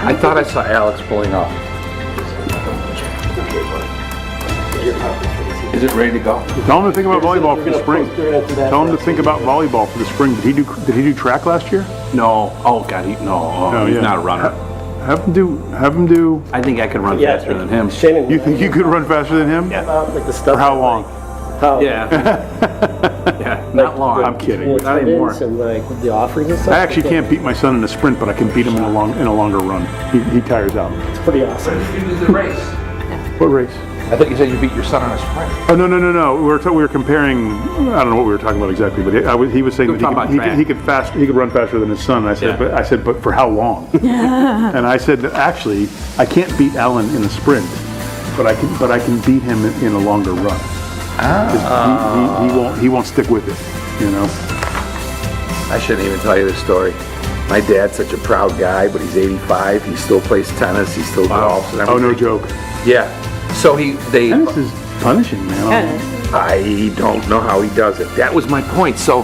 I thought I saw Alex pulling up. Is it ready to go? Tell him to think about volleyball for the spring. Tell him to think about volleyball for the spring. Did he do track last year? No. Oh God, he's not a runner. Have him do. I think I could run faster than him. Shannon, You think you could run faster than him? Yeah. like the stuff. For how long? Yeah. Yeah. Not long. I'm kidding. Not anymore. And like the offerings and stuff. I actually can't beat my son in a sprint, but I can beat him in a longer run. He tires out. It's pretty awesome. You did the race. What race? I thought you said you beat your son on a sprint. Oh no. We were comparing. I don't know what we were talking about exactly, but he was saying that he could run faster than his son. And I said, but for how long? And I said that actually I can't beat Alan in a sprint, but I can beat him in a longer run. He won't stick with it, you know. I shouldn't even tell you the story. My dad's such a proud guy, but he's 85. He still plays tennis. He still golfs and everything. Oh, no joke. Yeah. So Tennis is punishing, man. I don't know how he does it. That was my point. So,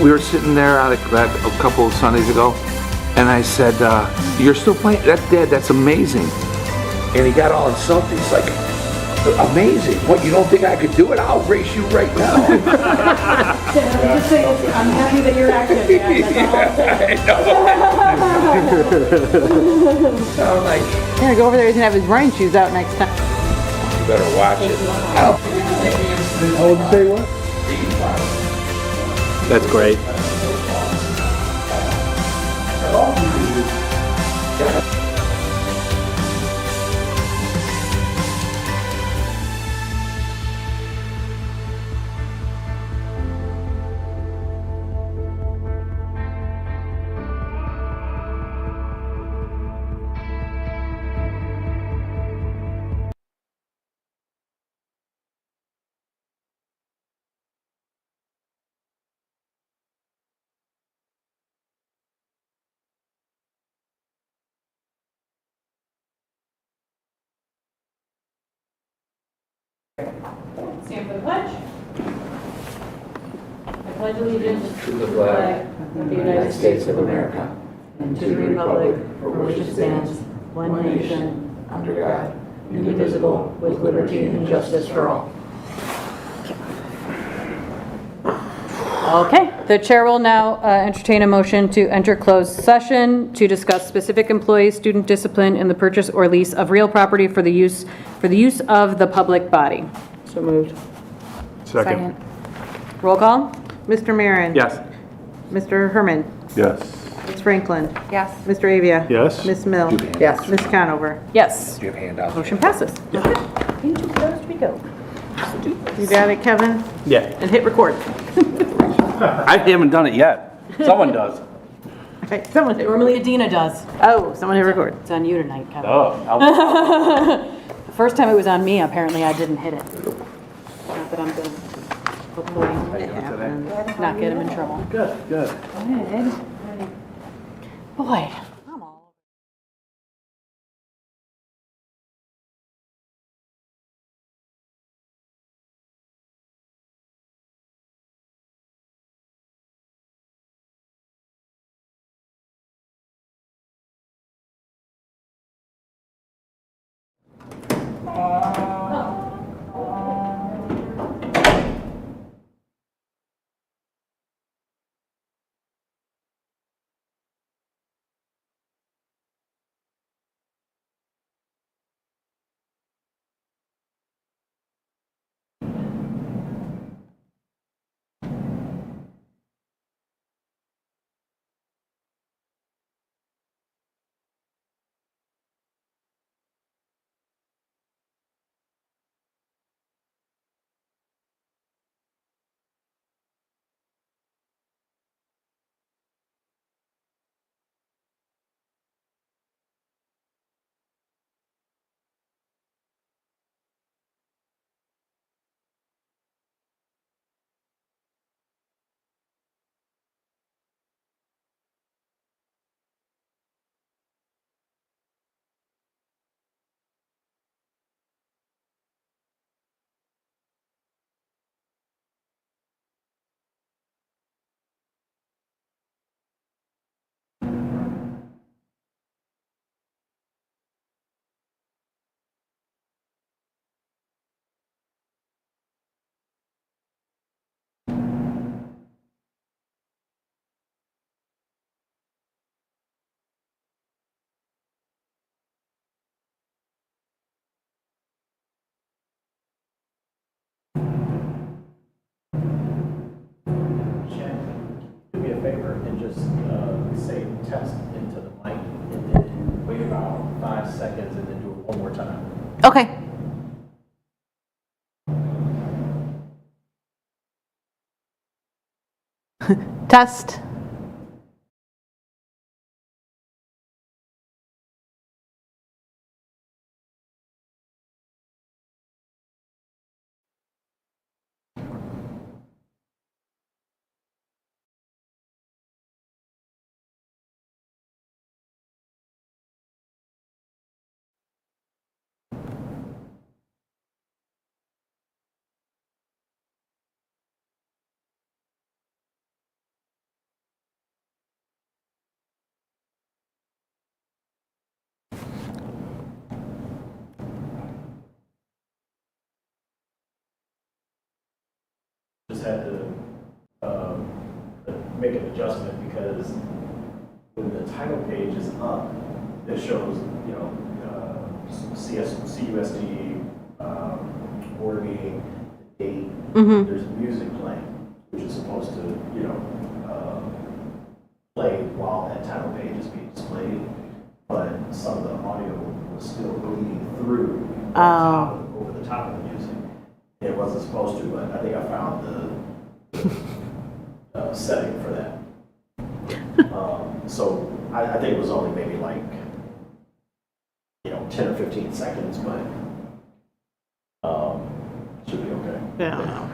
we were sitting there a couple of Sundays ago, and I said, "You're still playing? Dad, that's amazing." And he got all insulted. He's like, "Amazing? What? You don't think I could do it? I'll race you right now." Just say, I'm happy that you're active. So I'm like, Yeah, go over there. He's gonna have his running shoes out next time. you better watch it. How old did you say he was? That's great. Stand for the pledge. I pledge allegiance To the flag of the United States of America and to the republic for which it stands, one nation, under God, indivisible, with liberty and justice for all. Okay, the chair will now entertain a motion to enter closed session to discuss specific employee student discipline in the purchase or lease of real property for the use of the public body. So moved. Second. Roll call. Mr. Marin. Yes. Mr. Herman. Yes. Ms. Franklin. Yes. Mr. Avia. Yes. Ms. Mill. Yes. Ms. Conover. Yes. Do you have handouts? Motion passes. Into closed we go. You got it, Kevin? Yeah. And hit record. I haven't done it yet. Someone does. Okay, someone hit. Normally Adina does. Oh, someone hit record. It's on you tonight, Kevin. Oh. The first time it was on me, apparently I didn't hit it. Not that I'm gonna hopefully not get him in trouble. Good. Good. Boy. and just say test into the mic and then wait about 5 seconds and then do it one more time. Okay. Test. Just had to make an adjustment because when the title page is up, it shows, you know, CUSD, board meeting, date. There's music playing, which is supposed to, you know, play while that title page is being displayed. But some of the audio was still bleeding through over the top of the music. It wasn't supposed to, but I think I found the setting for that. So I think it was only maybe like, you know, 10 or 15 seconds, but should be okay. Yeah.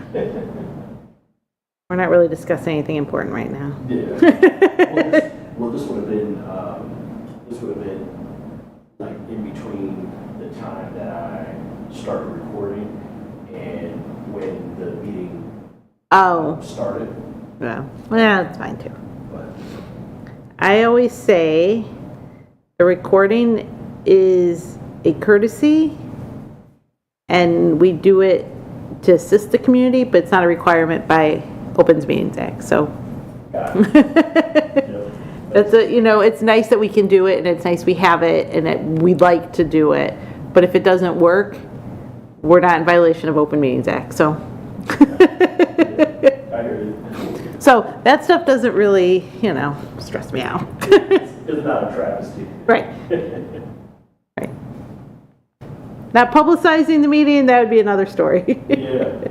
We're not really discussing anything important right now. Yeah. Well, this would have been like in between the time that I started recording and when the meeting Oh, started. yeah. Well, that's fine too. But I always say the recording is a courtesy and we do it to assist the community, but it's not a requirement by Opens Meetings Act, so. got it. Yeah. That's you know, it's nice that we can do it and it's nice we have it and that we'd like to do it, but if it doesn't work, we're not in violation of Open Meetings Act, so. I hear you. So that stuff doesn't really, you know, stress me out. It's not a travesty. Right. Right. Not publicizing the meeting, that would be another story. Yeah.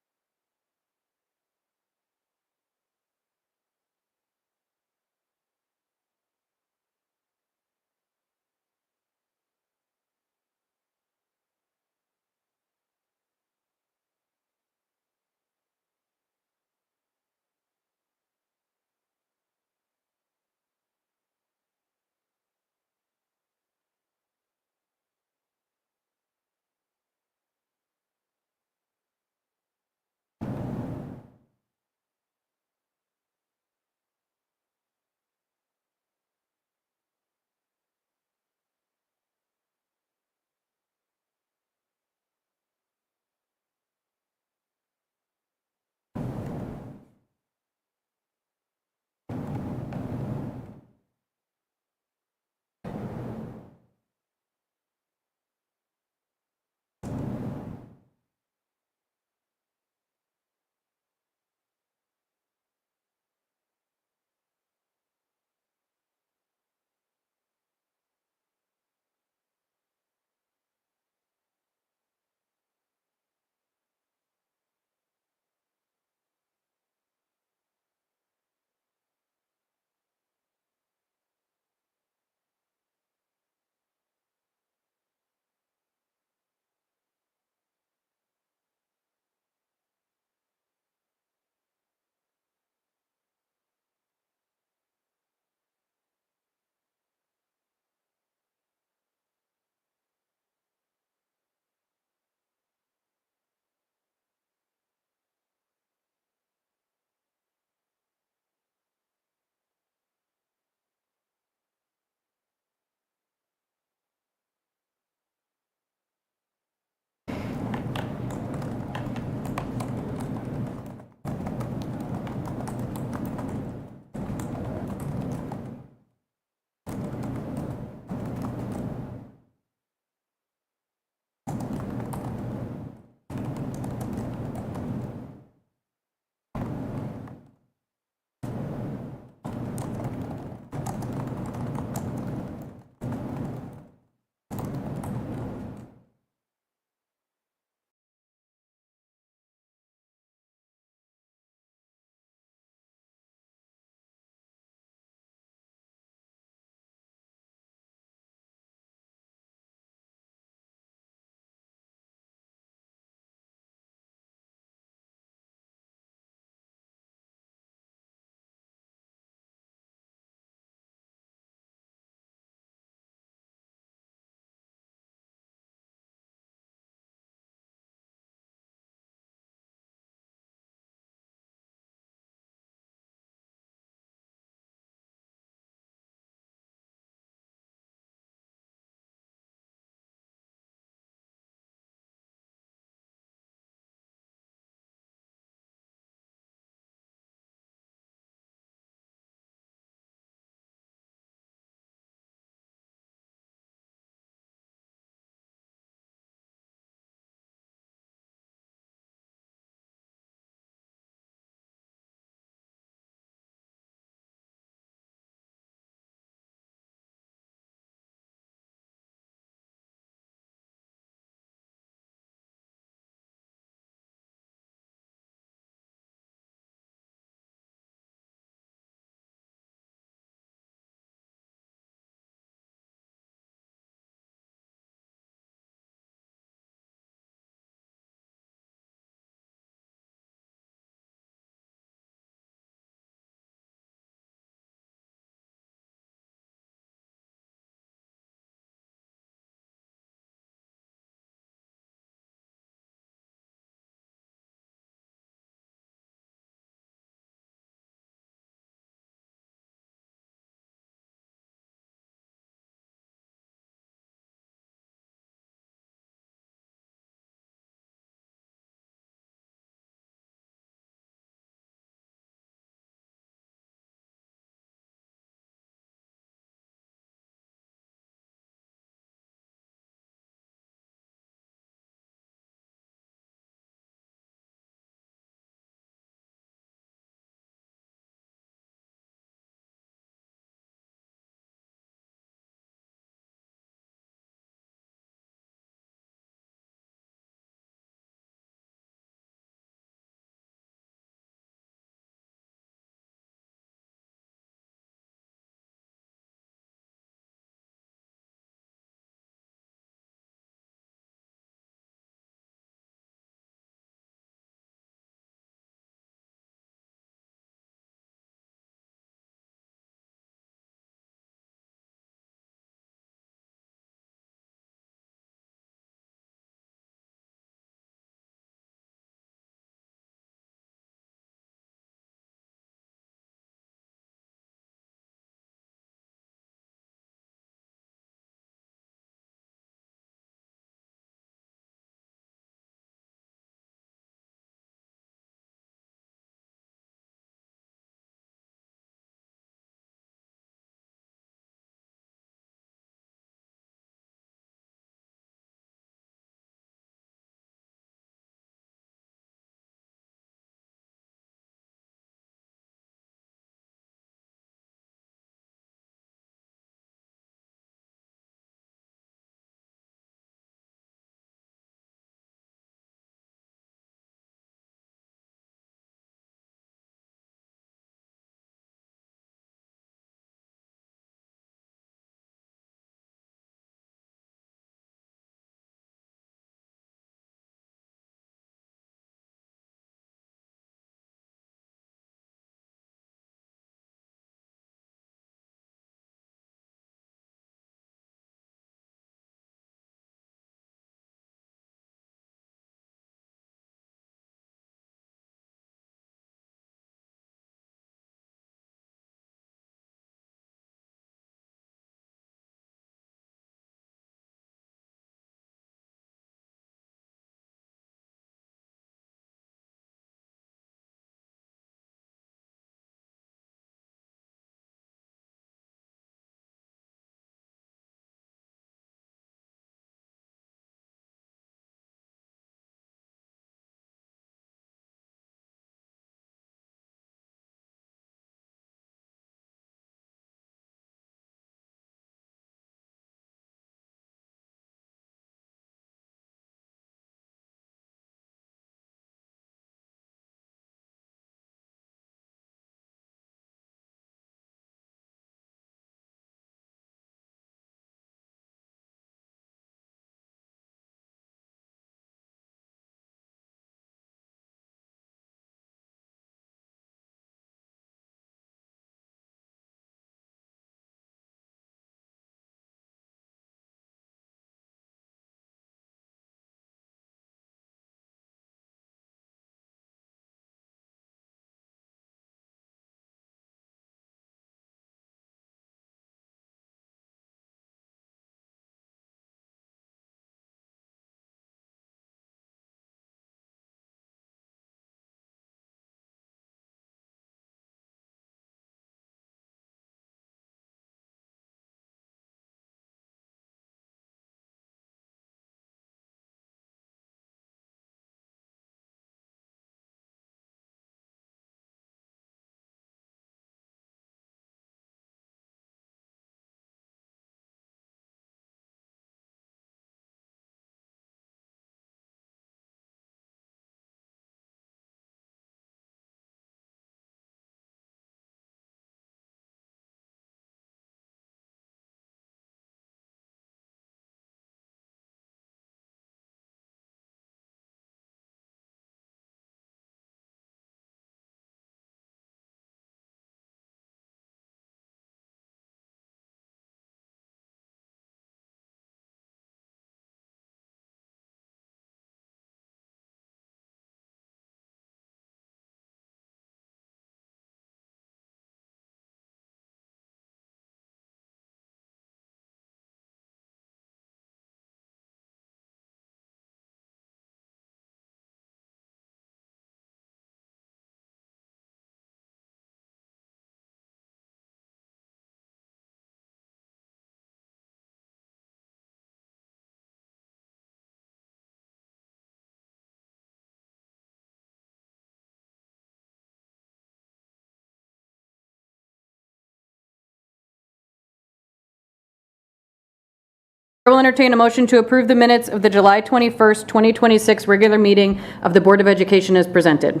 I will entertain a motion to approve the minutes of the July 21st, 2026 regular meeting of the Board of Education as presented.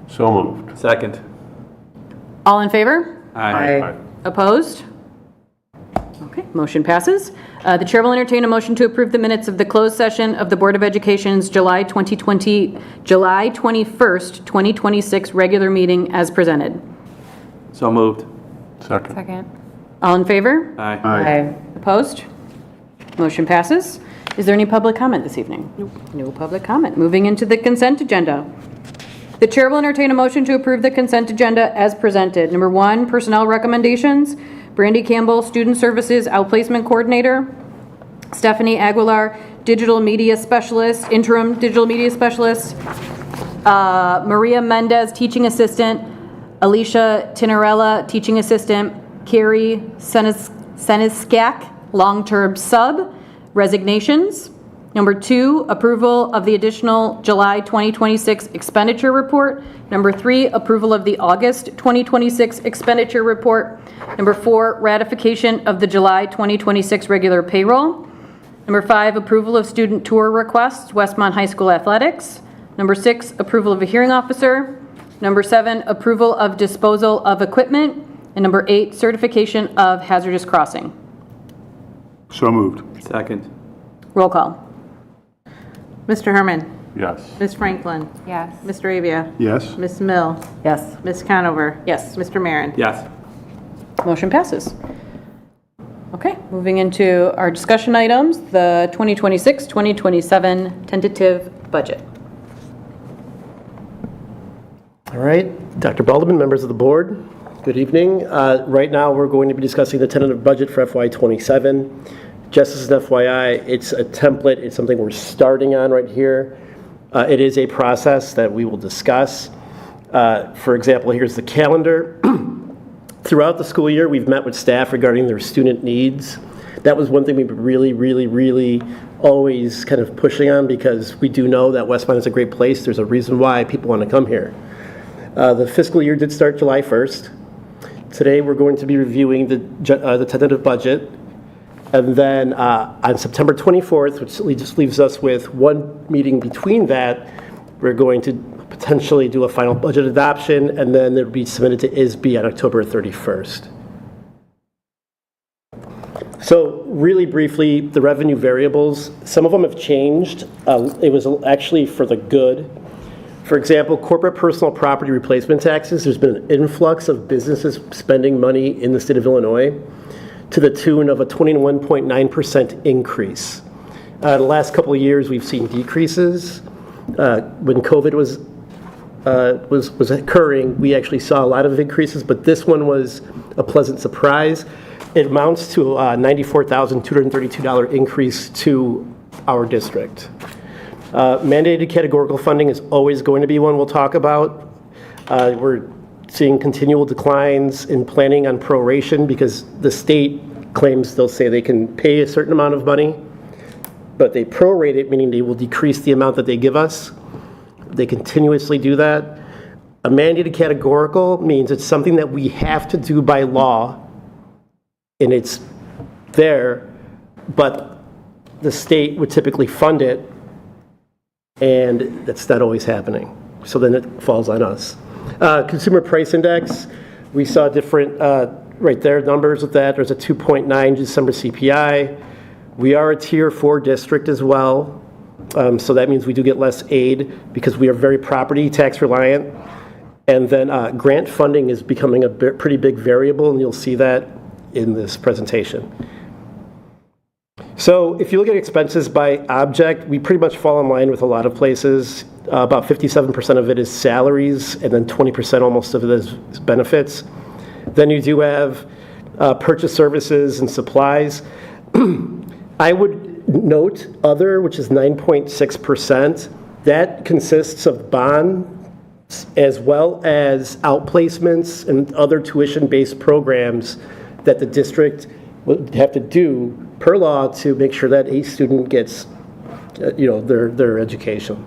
So moved. Second. All in favor? Aye. Opposed? Okay, motion passes. The chair will entertain a motion to approve the minutes of the closed session of the Board of Education's July 21st, 2026 regular meeting as presented. So moved. Second. All in favor? Aye. Opposed? Motion passes. Is there any public comment this evening? No public comment. Moving into the consent agenda. The chair will entertain a motion to approve the consent agenda as presented. Number 1, personnel recommendations. Brandy Campbell, Student Services Outplacement Coordinator. Stephanie Aguilar, Digital Media Specialist, Interim Digital Media Specialist. Maria Mendez, Teaching Assistant. Alicia Tinarella, Teaching Assistant. Carrie Seniskak, Long-Term Sub. Resignations. Number 2, approval of the additional July 2026 expenditure report. Number 3, approval of the August 2026 expenditure report. Number 4, ratification of the July 2026 regular payroll. Number 5, approval of student tour requests, Westmont High School Athletics. Number 6, approval of a hearing officer. Number 7, approval of disposal of equipment. And number 8, certification of hazardous crossing. So moved. Second. Roll call. Mr. Herman? Yes. Ms. Franklin? Yes. Mr. Avia? Yes? Ms. Mill? Yes. Ms. Conover? Yes. Mr. Marin? Yes. Motion passes. Okay, moving into our discussion items, the 2026-2027 tentative budget. All right, Dr. Balderman, members of the board, good evening. Right now, we're going to be discussing the tentative budget for FY27. Just as an FYI, it's a template, it's something we're starting on right here. It is a process that we will discuss. For example, here's the calendar. Throughout the school year, we've met with staff regarding their student needs. That was one thing we've been really always kind of pushing on, because we do know that Westmont is a great place. There's a reason why people want to come here. The fiscal year did start July 1st. Today, we're going to be reviewing the tentative budget. And then on September 24th, which just leaves us with one meeting between that, we're going to potentially do a final budget adoption, and then it'll be submitted to ISB on October 31st. So really briefly, the revenue variables, some of them have changed. It was actually for the good. For example, corporate personal property replacement taxes, there's been an influx of businesses spending money in the state of Illinois to the tune of a 21.9% increase. The last couple of years, we've seen decreases. When COVID was occurring, we actually saw a lot of increases, but this one was a pleasant surprise. It amounts to a $94,232 increase to our district. Mandated categorical funding is always going to be one we'll talk about. We're seeing continual declines in planning on proration because the state claims they'll say they can pay a certain amount of money, but they prorate it, meaning they will decrease the amount that they give us. They continuously do that. A mandated categorical means it's something that we have to do by law, and it's there, but the state would typically fund it, and that's not always happening. So then it falls on us. Consumer Price Index, we saw different, right there, numbers with that. There's a 2.9 December CPI. We are a Tier 4 district as well. So that means we do get less aid because we are very property tax reliant. And then grant funding is becoming a pretty big variable, and you'll see that in this presentation. So if you look at expenses by object, we pretty much fall in line with a lot of places. About 57% of it is salaries, and then 20% almost of it is benefits. Then you do have purchase services and supplies. I would note other, which is 9.6%. That consists of bonds as well as outplacements and other tuition-based programs that the district would have to do per law to make sure that a student gets, their education.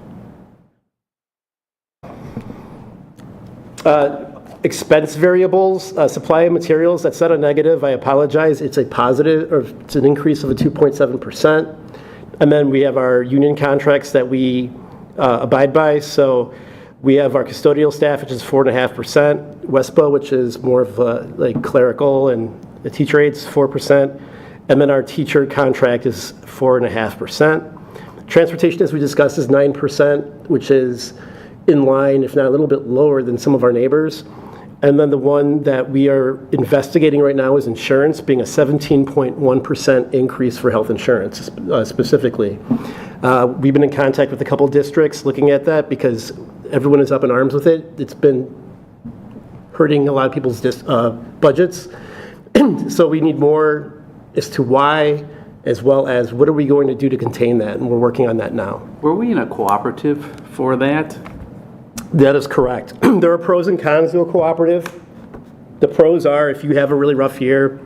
Expense variables, supply of materials, that's not a negative, I apologize. It's a positive, or it's an increase of a 2.7%. And then we have our union contracts that we abide by. So we have our custodial staff, which is 4.5%. WESPA, which is more of like clerical and the teacher aides, 4%. And then our teacher contract is 4.5%. Transportation, as we discussed, is 9%, which is in line, if not a little bit lower than some of our neighbors. And then the one that we are investigating right now is insurance, being a 17.1% increase for health insurance specifically. We've been in contact with a couple districts looking at that because everyone is up in arms with it. It's been hurting a lot of people's budgets. So we need more as to why, as well as what are we going to do to contain that, and we're working on that now. Were we in a cooperative for that? That is correct. There are pros and cons to a cooperative. The pros are if you have a really rough year,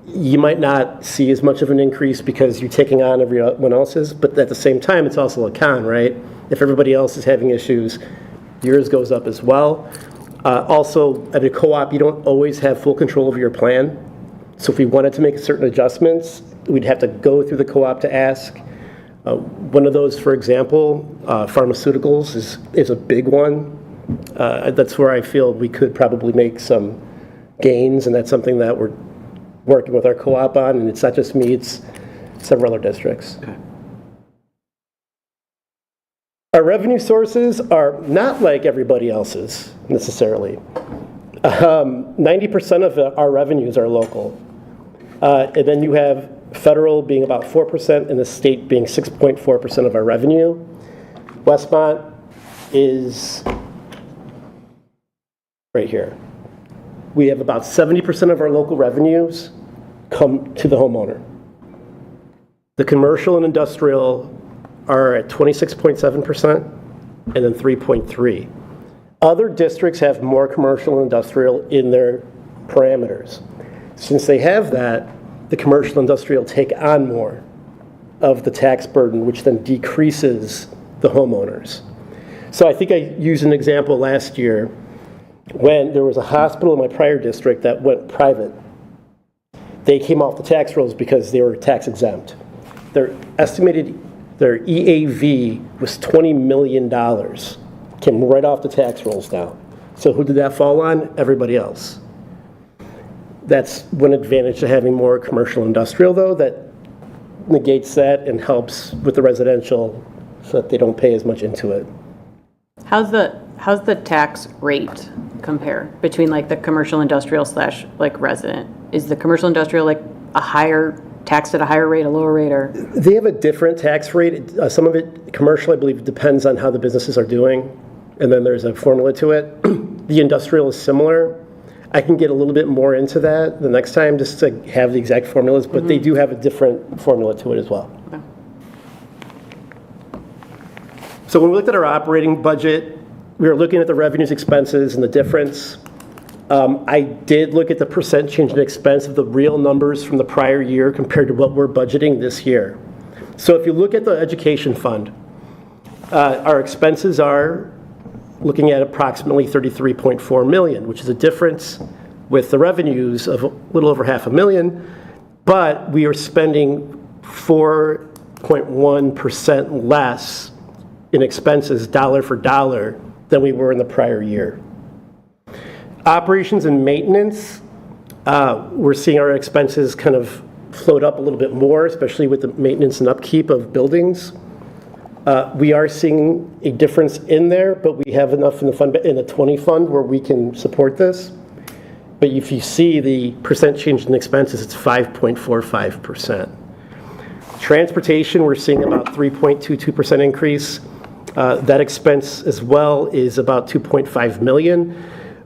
you might not see as much of an increase because you're taking on everyone else's, but at the same time, it's also a con, right? If everybody else is having issues, yours goes up as well. Also, at a co-op, you don't always have full control of your plan. So if we wanted to make certain adjustments, we'd have to go through the co-op to ask. One of those, for example, pharmaceuticals is a big one. That's where I feel we could probably make some gains, and that's something that we're working with our co-op on, and it's not just me, it's several other districts. Okay. Our revenue sources are not like everybody else's, necessarily. 90% of our revenues are local. And then you have federal being about 4% and the state being 6.4% of our revenue. Westmont is right here. We have about 70% of our local revenues come to the homeowner. The commercial and industrial are at 26.7% and then 3.3%. Other districts have more commercial and industrial in their parameters. Since they have that, the commercial industrial take on more of the tax burden, which then decreases the homeowners. So I think I used an example last year when there was a hospital in my prior district that went private. They came off the tax rolls because they were tax exempt. Their EAV was $20 million. Came right off the tax rolls now. So who did that fall on? Everybody else. That's one advantage to having more commercial industrial, though, that negates that and helps with the residential so that they don't pay as much into it. How's the tax rate compare between like the commercial industrial / like resident? Is the commercial industrial like a higher taxed at a higher rate, a lower rate, or? They have a different tax rate. Some of it, commercial, I believe, depends on how the businesses are doing, and then there's a formula to it. The industrial is similar. I can get a little bit more into that the next time just to have the exact formulas, but they do have a different formula to it as well. Okay. So when we looked at our operating budget, we were looking at the revenues, expenses, and the difference. I did look at the percent change in expense of the real numbers from the prior year compared to what we're budgeting this year. So if you look at the education fund, our expenses are looking at approximately $33.4 million, which is a difference with the revenues of a little over $500,000, but we are spending 4.1% less in expenses dollar for dollar than we were in the prior year. Operations and maintenance, we're seeing our expenses kind of float up a little bit more, especially with the maintenance and upkeep of buildings. We are seeing a difference in there, but we have enough in the fund, in the 20 fund where we can support this. But if you see the percent change in expenses, it's 5.45%. Transportation, we're seeing about 3.22% increase. That expense as well is about $2.5 million.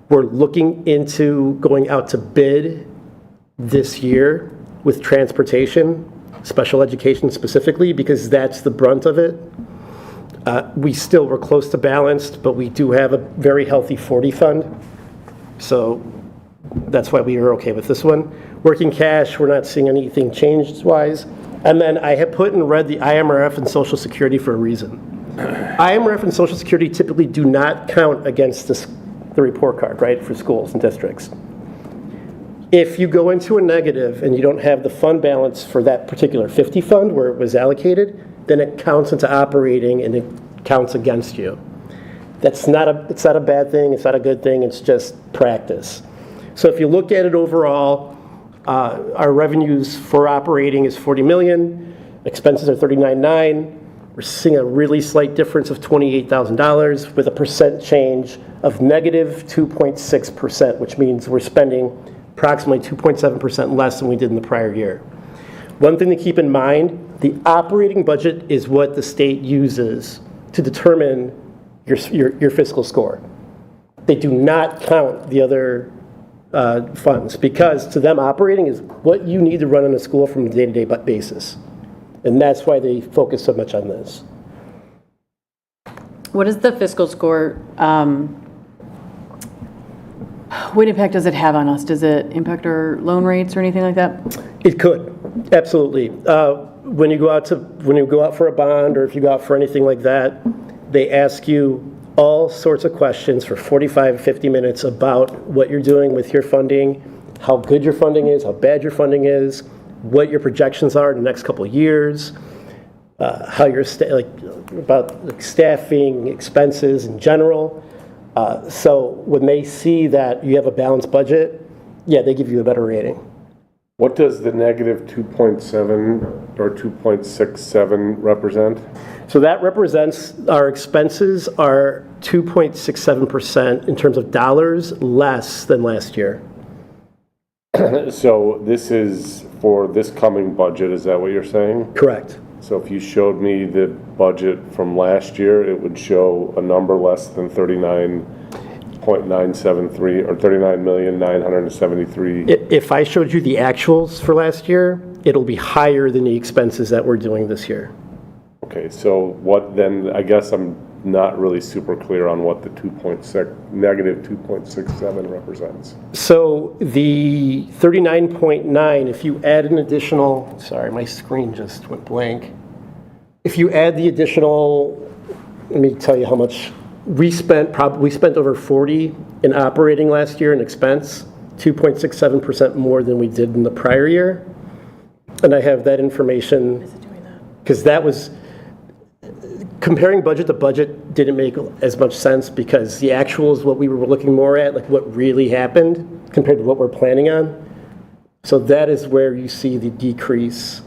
We're looking into going out to bid this year with transportation, special education specifically, because that's the brunt of it. We're close to balanced, but we do have a very healthy 40 fund. So that's why we are okay with this one. Working cash, we're not seeing anything change-wise. And then I have put in red the IMRF and Social Security for a reason. IMRF and Social Security typically do not count against this the report card, right, for schools and districts. If you go into a negative and you don't have the fund balance for that particular 50 fund where it was allocated, then it counts into operating and it counts against you. It's not a bad thing, it's not a good thing, it's just practice. So if you look at it overall, our revenues for operating is 40 million, expenses are 39.9. We're seeing a really slight difference of $28,000 with a percent change of negative 2.6%, which means we're spending approximately 2.7% less than we did in the prior year. One thing to keep in mind, the operating budget is what the state uses to determine your fiscal score. They do not count the other funds because to them operating is what you need to run in a school from a day-to-day basis. And that's why they focus so much on this. What is the fiscal score? What impact does it have on us? Does it impact our loan rates or anything like that? It could, absolutely. When you go out for a bond or if you go out for anything like that, they ask you all sorts of questions for 45, 50 minutes about what you're doing with your funding, how good your funding is, how bad your funding is, what your projections are in the next couple of years, how you're about staffing, expenses in general. So when they see that you have a balanced budget, yeah, they give you a better rating. What does the negative 2.7 or 2.67 represent? So that represents our expenses are 2.67% in terms of dollars less than last year. So this is for this coming budget, is that what you're saying? Correct. So if you showed me the budget from last year, it would show a number less than 39.973 or 39,973. If I showed you the actuals for last year, it'll be higher than the expenses that we're doing this year. Okay, so what then, I guess I'm not really super clear on what the negative 2.67 represents. So the 39.9, if you add an additional, sorry, my screen just went blank. If you add the additional, let me tell you how much we spent over 40 in operating last year in expense, 2.67% more than we did in the prior year. And I have that information because that was, comparing budget to budget didn't make as much sense because the actual is what we were looking more at, like what really happened compared to what we're planning on. So that is where you see the decrease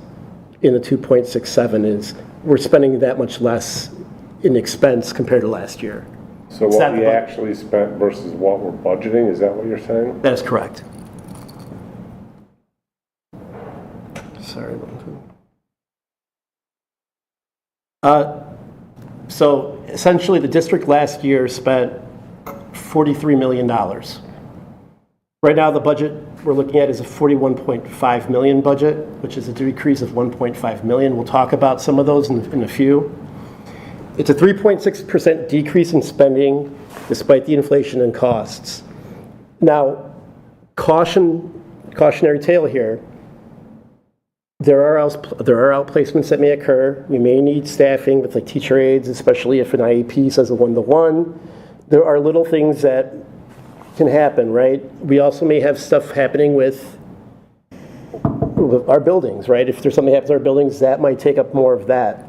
in the 2.67 is we're spending that much less in expense compared to last year. So what we actually spent versus what we're budgeting, is that what you're saying? That is correct. Sorry. So essentially, the district last year spent $43 million. Right now, the budget we're looking at is a $41.5 million budget, which is a decrease of $1.5 million. We'll talk about some of those in a few. It's a 3.6% decrease in spending despite the inflation and costs. Now, cautionary tale here. There are outplacements that may occur. We may need staffing with like teacher aides, especially if an IEP says a one-to-one. There are little things that can happen, right? We also may have stuff happening with our buildings, right? If there's something that happens to our buildings, that might take up more of that.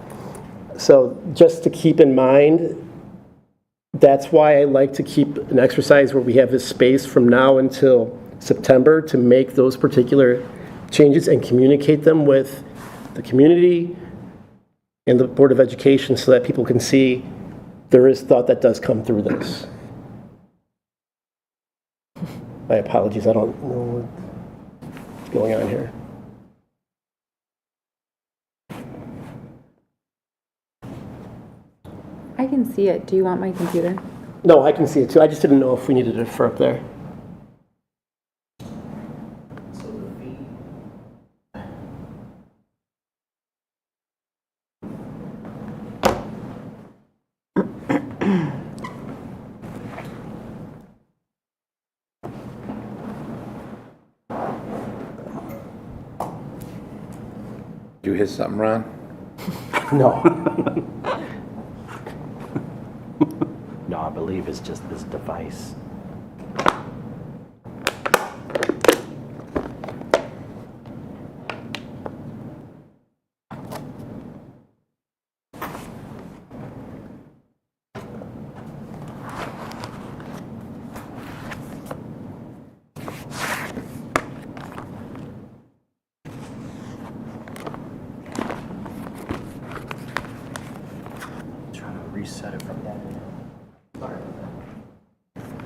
So just to keep in mind, that's why I like to keep an exercise where we have this space from now until September to make those particular changes and communicate them with the community and the Board of Education so that people can see there is thought that does come through this. My apologies, I don't know what's going on here. I can see it. Do you want my computer? No, I can see it too. I just didn't know if we needed it for up there. Did you hit something, Ron? No. No, I believe it's just this device.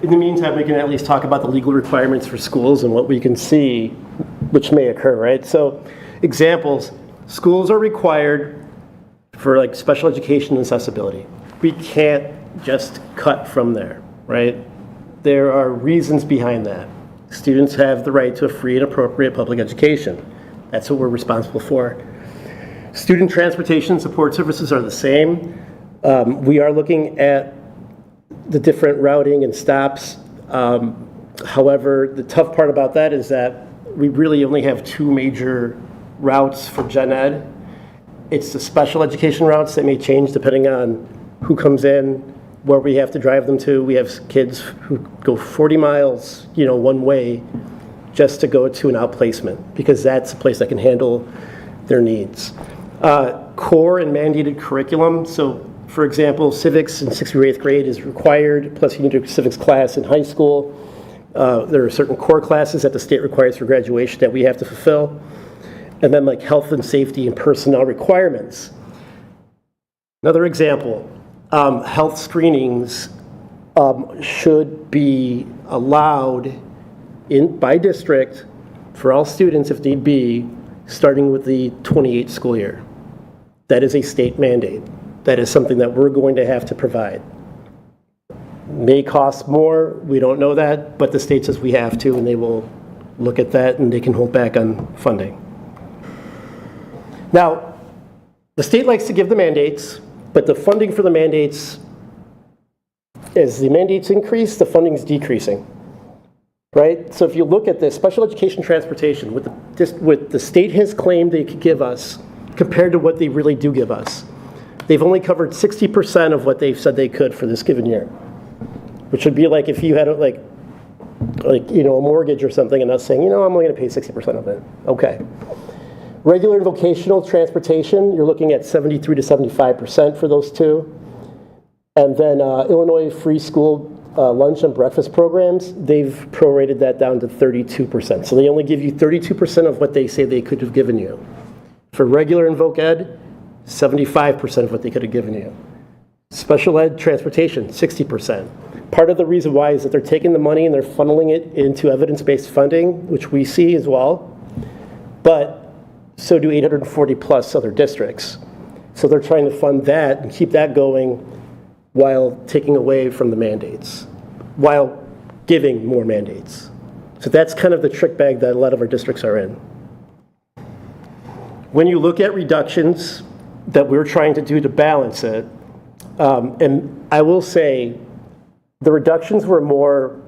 In the meantime, we can at least talk about the legal requirements for schools and what we can see, which may occur, right? So, examples, schools are required for like special education and accessibility. We can't just cut from there, right? There are reasons behind that. Students have the right to a free and appropriate public education. That's what we're responsible for. Student transportation support services are the same. We are looking at the different routing and stops. However, the tough part about that is that we really only have two major routes for gen ed. It's the special education routes that may change depending on who comes in, where we have to drive them to. We have kids who go 40 miles, one way just to go to an outplacement because that's a place that can handle their needs. Core and mandated curriculum. So, for example, civics in 6th through 8th grade is required, plus you need a civics class in high school. There are certain core classes that the state requires for graduation that we have to fulfill. And then like health and safety and personnel requirements. Another example, health screenings should be allowed by district for all students if need be, starting with the 28 school year. That is a state mandate. That is something that we're going to have to provide. May cost more, we don't know that, but the state says we have to, and they will look at that and they can hold back on funding. Now, the state likes to give the mandates, but the funding for the mandates, as the mandates increase, the funding is decreasing, right? So if you look at this, special education transportation, what the state has claimed they could give us compared to what they really do give us, they've only covered 60% of what they've said they could for this given year, which would be like if you had a mortgage or something and us saying, I'm only going to pay 60% of it. Okay. Regular and vocational transportation, you're looking at 73 to 75% for those two. And then Illinois free school lunch and breakfast programs, they've prorated that down to 32%. So they only give you 32% of what they say they could have given you. For regular and voc ed, 75% of what they could have given you. Special ed transportation, 60%. Part of the reason why is that they're taking the money and they're funneling it into evidence-based funding, which we see as well, but so do 840 plus other districts. So they're trying to fund that and keep that going while taking away from the mandates, while giving more mandates. So that's kind of the trick bag that a lot of our districts are in. When you look at reductions that we're trying to do to balance it, and I will say the reductions were more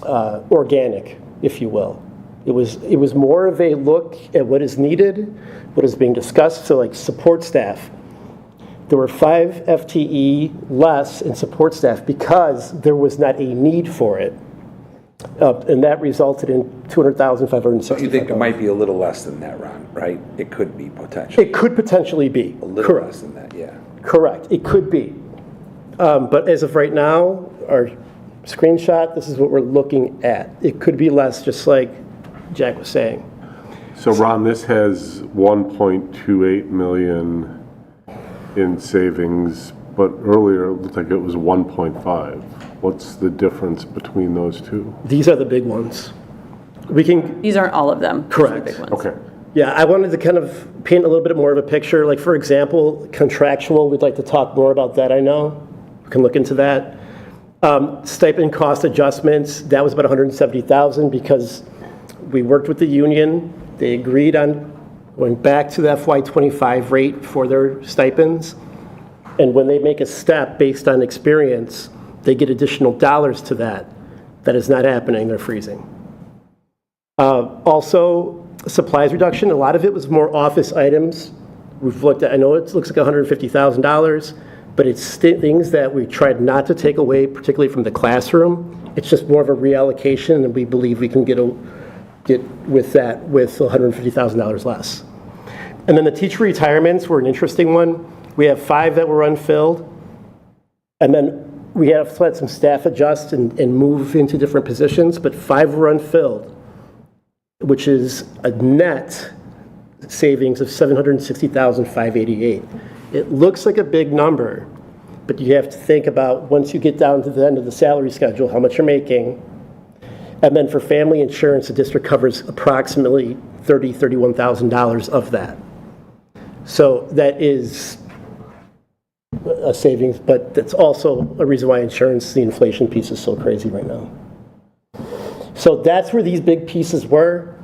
organic, if you will. It was more of a look at what is needed, what is being discussed. So like support staff, there were 5 FTE less in support staff because there was not a need for it. And that resulted in $200,560. You think it might be a little less than that, Ron, right? It could be potentially. It could potentially be. A little Correct. Less than that, yeah. Correct. It could be. But as of right now, our screenshot, this is what we're looking at. It could be less, just like Jack was saying. So Ron, this has 1.28 million in savings, but earlier it looked like it was 1.5. What's the difference between those two? These are the big ones. These aren't all of them. These are the Correct. big ones. Okay. Yeah, I wanted to kind of paint a little bit more of a picture. Like, for example, contractual, we'd like to talk more about that, I know. We can look into that. Stipend cost adjustments, that was about $170,000 because we worked with the union. They agreed on going back to the FY25 rate for their stipends. And when they make a step based on experience, they get additional dollars to that. That is not happening, they're freezing. Also, supplies reduction, a lot of it was more office items. We've looked at, I know it looks like $150,000, but it's things that we tried not to take away, particularly from the classroom. It's just more of a reallocation, and we believe we can get with that with $150,000 less. And then the teacher retirements were an interesting one. We have 5 that were unfilled, and then we have to let some staff adjust and move into different positions, but 5 were unfilled, which is a net savings of $760,588. It looks like a big number, but you have to think about, once you get down to the end of the salary schedule, how much you're making. And then for family insurance, the district covers approximately $31,000 of that. So that is a savings, but that's also a reason why insurance, the inflation piece is so crazy right now. So that's where these big pieces were.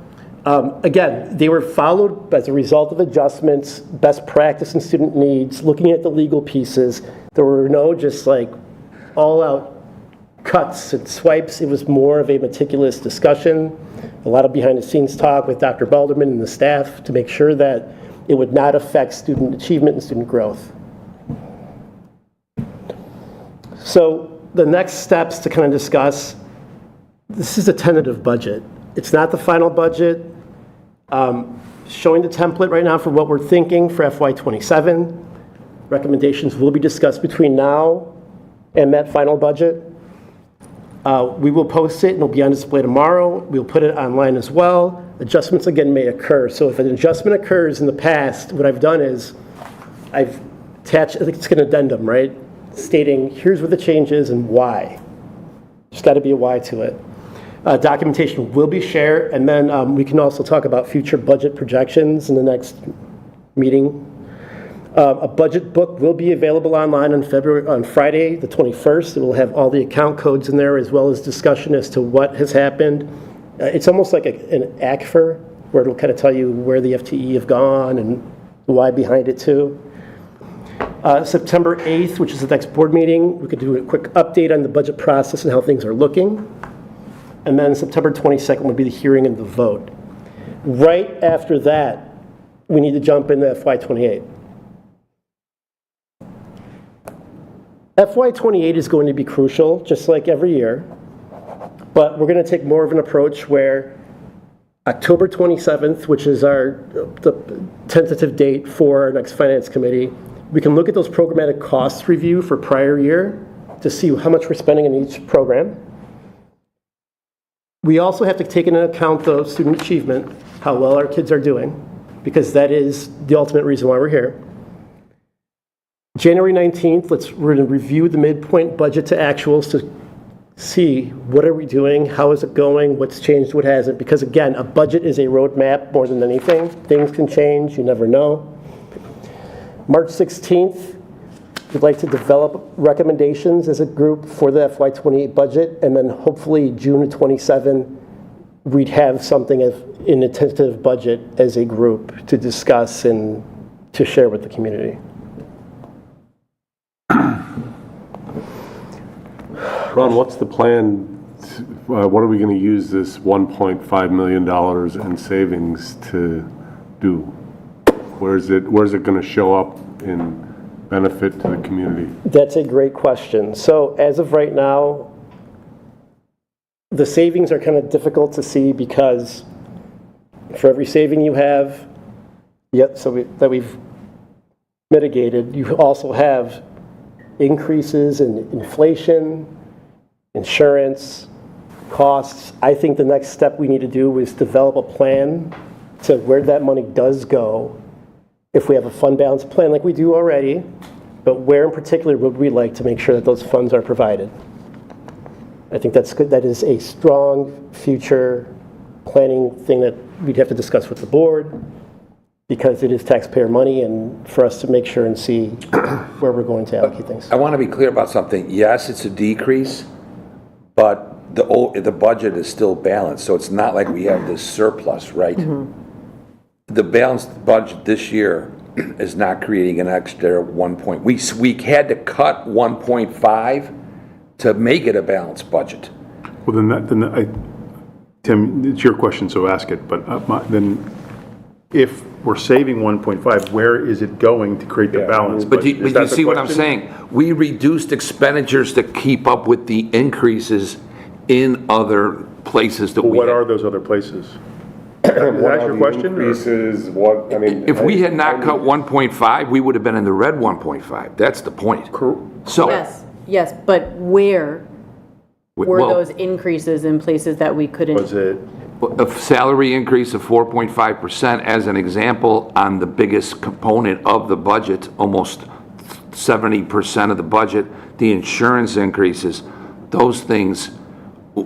Again, they were followed as a result of adjustments, best practice and student needs, looking at the legal pieces. There were no just like all-out cuts and swipes. It was more of a meticulous discussion, a lot of behind-the-scenes talk with Dr. Balderman and the staff to make sure that it would not affect student achievement and student growth. So the next steps to kind of discuss, this is a tentative budget. It's not the final budget. Showing the template right now for what we're thinking for FY27. Recommendations will be discussed between now and that final budget. We will post it and it'll be on display tomorrow. We'll put it online as well. Adjustments again may occur. So if an adjustment occurs in the past, what I've done is I've attached, I think it's an addendum, right? Stating here's what the change is and why. There's got to be a why to it. Documentation will be shared, and then we can also talk about future budget projections in the next meeting. A budget book will be available online on Friday, the 21st. It will have all the account codes in there, as well as discussion as to what has happened. It's almost like an ACFR, where it'll kind of tell you where the FTE have gone and the why behind it too. September 8th, which is the next board meeting, we could do a quick update on the budget process and how things are looking. And then September 22nd would be the hearing and the vote. Right after that, we need to jump into FY28. FY28 is going to be crucial, just like every year, but we're going to take more of an approach where October 27th, which is the tentative date for our next finance committee, we can look at those programmatic costs review for prior year to see how much we're spending in each program. We also have to take into account the student achievement, how well our kids are doing, because that is the ultimate reason why we're here. January 19th, we're going to review the midpoint budget to actuals to see what are we doing, how is it going, what's changed, what hasn't, because again, a budget is a roadmap more than anything. Things can change, you never know. March 16th, we'd like to develop recommendations as a group for the FY28 budget, and then hopefully June of 27, we'd have something in a tentative budget as a group to discuss and to share with the community. Ron, what's the plan? What are we going to use this $1.5 million in savings to do? Where's it going to show up in benefit to the community? That's a great question. So as of right now, the savings are kind of difficult to see because for every saving you have, that we've mitigated, you also have increases in inflation, insurance, costs. I think the next step we need to do is develop a plan to where that money does go. If we have a fund balance plan like we do already, but where in particular would we like to make sure that those funds are provided? I think that's good. That is a strong future planning thing that we'd have to discuss with the board because it is taxpayer money and for us to make sure and see where we're going to allocate things. I want to be clear about something. Yes, it's a decrease, but the budget is still balanced, so it's not like we have this surplus, right? Mm-hmm. The balanced budget this year is not creating an extra 1 point. We had to cut 1.5 to make it a balanced budget. Well, Tim, it's your question, so ask it. But then, if we're saving 1.5, where is it going to create the balance? But you see what I'm saying? We reduced expenditures to keep up with the increases in other places that we. What are those other places? That's your question? Increases, what, I mean. If we had not cut 1.5, we would have been in the red 1.5. That's the point. So. Yes, but where were those increases in places that we couldn't? Was it? A salary increase of 4.5% as an example on the biggest component of the budget, almost 70% of the budget, the insurance increases, those things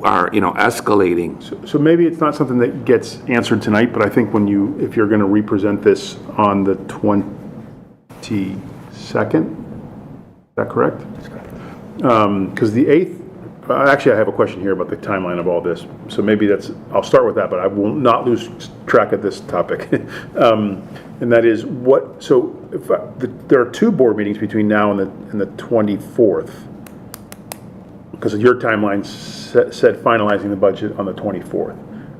are, escalating. So maybe it's not something that gets answered tonight, but I think if you're going to represent this on the 22nd, is that correct? That's correct. Because the 8th, actually I have a question here about the timeline of all this, so maybe I'll start with that, but I will not lose track of this topic. And that is there are 2 board meetings between now and the 24th, because your timeline said finalizing the budget on the 24th.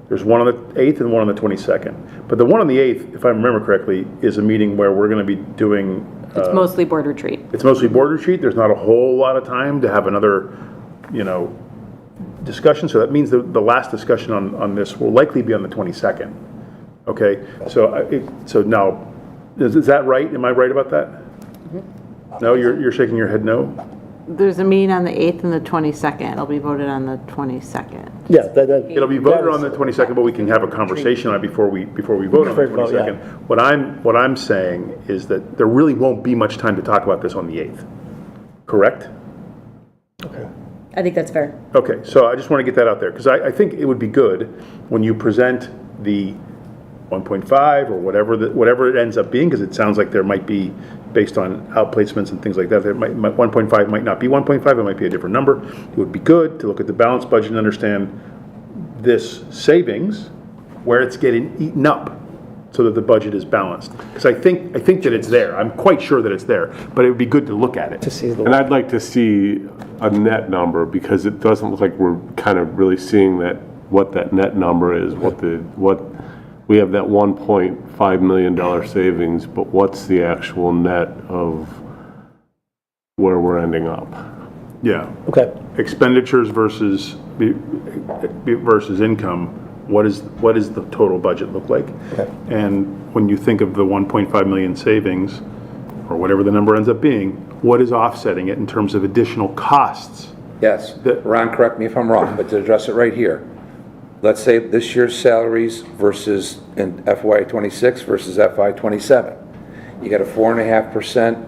There's one on the 8th and one on the 22nd. But the one on the 8th, if I remember correctly, is a meeting where we're going to be doing... It's mostly board retreat. It's mostly board retreat. There's not a whole lot of time to have another, discussion. So that means the last discussion on this will likely be on the 22nd. Okay? So now, is that right? Am I right about that? Mm-hmm. No? You're shaking your head no? There's a meeting on the 8th and the 22nd. It'll be voted on the 22nd. Yeah. It'll be voted on the 22nd, but we can have a conversation on it before we vote on the 22nd. What I'm saying is that there really won't be much time to talk about this on the 8th. Correct? I think that's fair. Okay, so I just want to get that out there, because I think it would be good when you present the 1.5 or whatever it ends up being, because it sounds like there might be, based on outplacements and things like that, 1.5 might not be 1.5, it might be a different number. It would be good to look at the balanced budget and understand this savings, where it's getting eaten up, so that the budget is balanced. Because I think that it's there. I'm quite sure that it's there, but it would be good to look at it. And I'd like to see a net number, because it doesn't look like we're kind of really seeing what that net number is, what we have that $1.5 million savings, but what's the actual net of where we're ending up? Yeah. Okay. Expenditures versus income. What is the total budget look like? Okay. And when you think of the 1.5 million savings, or whatever the number ends up being, what is offsetting it in terms of additional costs? Yes, Ron, correct me if I'm wrong, but to address it right here, let's say this year's salaries versus in FY26 versus FY27. You got a 4.5%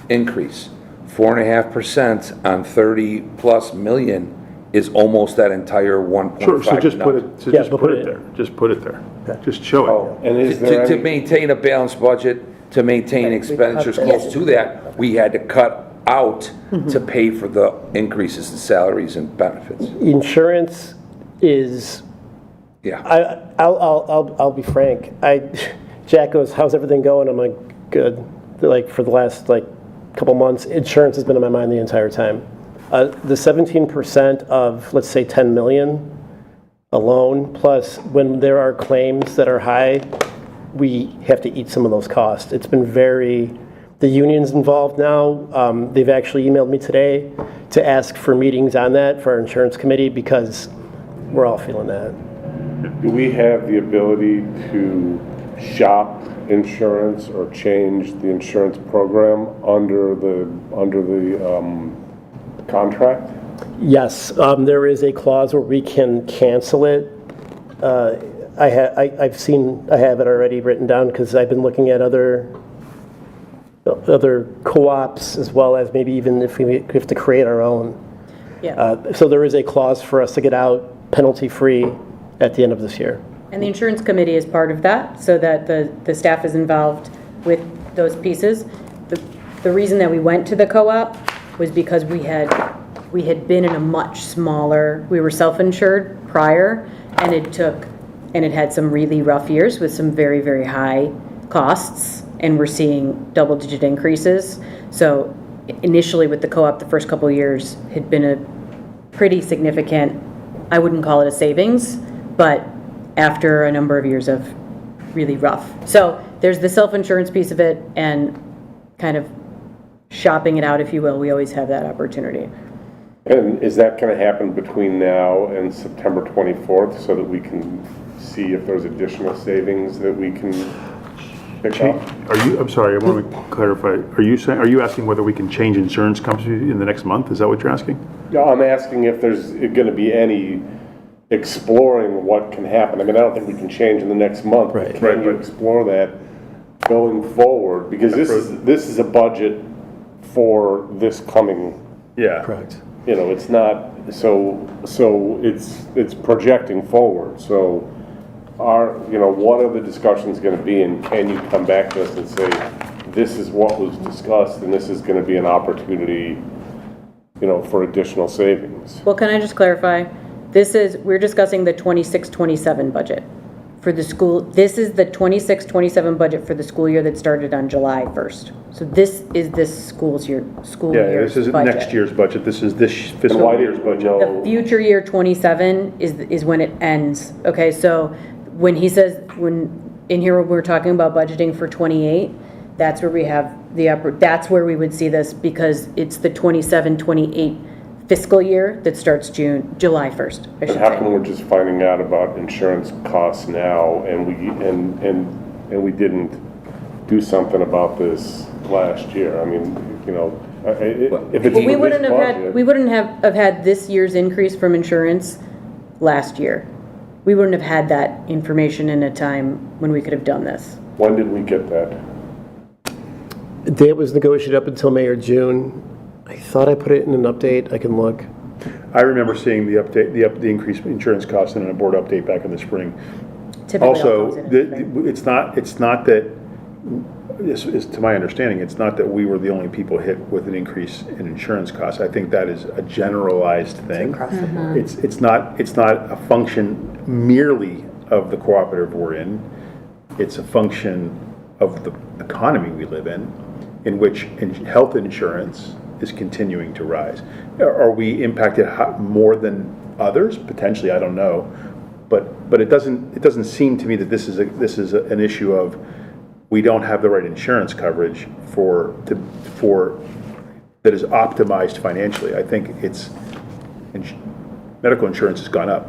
increase. 4.5% on 30 plus million is almost that entire 1.5. Sure, so just put Yeah, it but put it there. Just put it there. Just show it. And is there To any, maintain a balanced budget, to maintain expenditures close to that, we had to cut out to pay for the increases in salaries and benefits. Insurance is, Yeah. I'll be frank. Jack goes, how's everything going? I'm like, good. Like for the last couple months, insurance has been on my mind the entire time. The 17% of, let's say, 10 million alone, plus when there are claims that are high, we have to eat some of those costs. It's been the union's involved now. They've actually emailed me today to ask for meetings on that for our insurance committee, because we're all feeling that. do we have the ability to shop insurance or change the insurance program under the contract? Yes, there is a clause where we can cancel it. I have it already written down, because I've been looking at other co-ops, as well as maybe even if we have to create our own. Yeah. So there is a clause for us to get out penalty-free at the end of this year. And the insurance committee is part of that, so that the staff is involved with those pieces. The reason that we went to the co-op was because we had been in a much smaller, we were self-insured prior, and it had some really rough years with some very, very high costs, and we're seeing double-digit increases. So initially with the co-op, the first couple of years had been a pretty significant, I wouldn't call it a savings, but after a number of years of really rough. So there's the self-insurance piece of it, and kind of shopping it out, if you will. We always have that opportunity. And is that going to happen between now and September 24th, so that we can see if there's additional savings that we can pick up? I'm sorry, I want to clarify. Are you asking whether we can change insurance companies in the next month? Is that what you're asking? Yeah, I'm asking if there's going to be any exploring what can happen. I mean, I don't think we can change in the next month. Right. Can you explore that going forward? Because this is a budget for this coming, Yeah. Correct. you know, it's not, so it's projecting forward. So what are the discussions gonna be, and can you come back to us and say, this is what was discussed, and this is gonna be an opportunity, for additional savings? Well, can I just clarify? We're discussing the 26-27 budget for the school. This is the 26-27 budget for the school year that started on July 1st. So this is this school Yeah, year's this isn't budget. next year's budget, this is this And fiscal why year's didn't we budget. The know? future year 27 is when it ends. Okay, so when he says, when we're talking about budgeting for 28, that's where we have that's where we would see this, because it's the 27-28 fiscal year that starts July 1st, I should And how come say. we're just finding out about insurance costs now, and we didn't do something about this last year? I mean, if it's Well, we for wouldn't this have had, budget. we wouldn't have had this year's increase from insurance last year. We wouldn't have had that information in a time when we could have done this. When did we get that? It was negotiated up until May or June. I thought I put it in an update. I can look. I remember seeing the update, the increased insurance costs in a board update back in the spring. Typically, all Also, comes in. it's not that, this is to my understanding, it's not that we were the only people hit with an increase in insurance costs. I think that is a generalized thing. It's not a function merely of the cooperative we're in. It's a function of the economy we live in which health insurance is continuing to rise. Are we impacted more than others? Potentially, I don't know. But it doesn't seem to me that this is an issue of we don't have the right insurance coverage for that is optimized financially. I think medical insurance has gone up.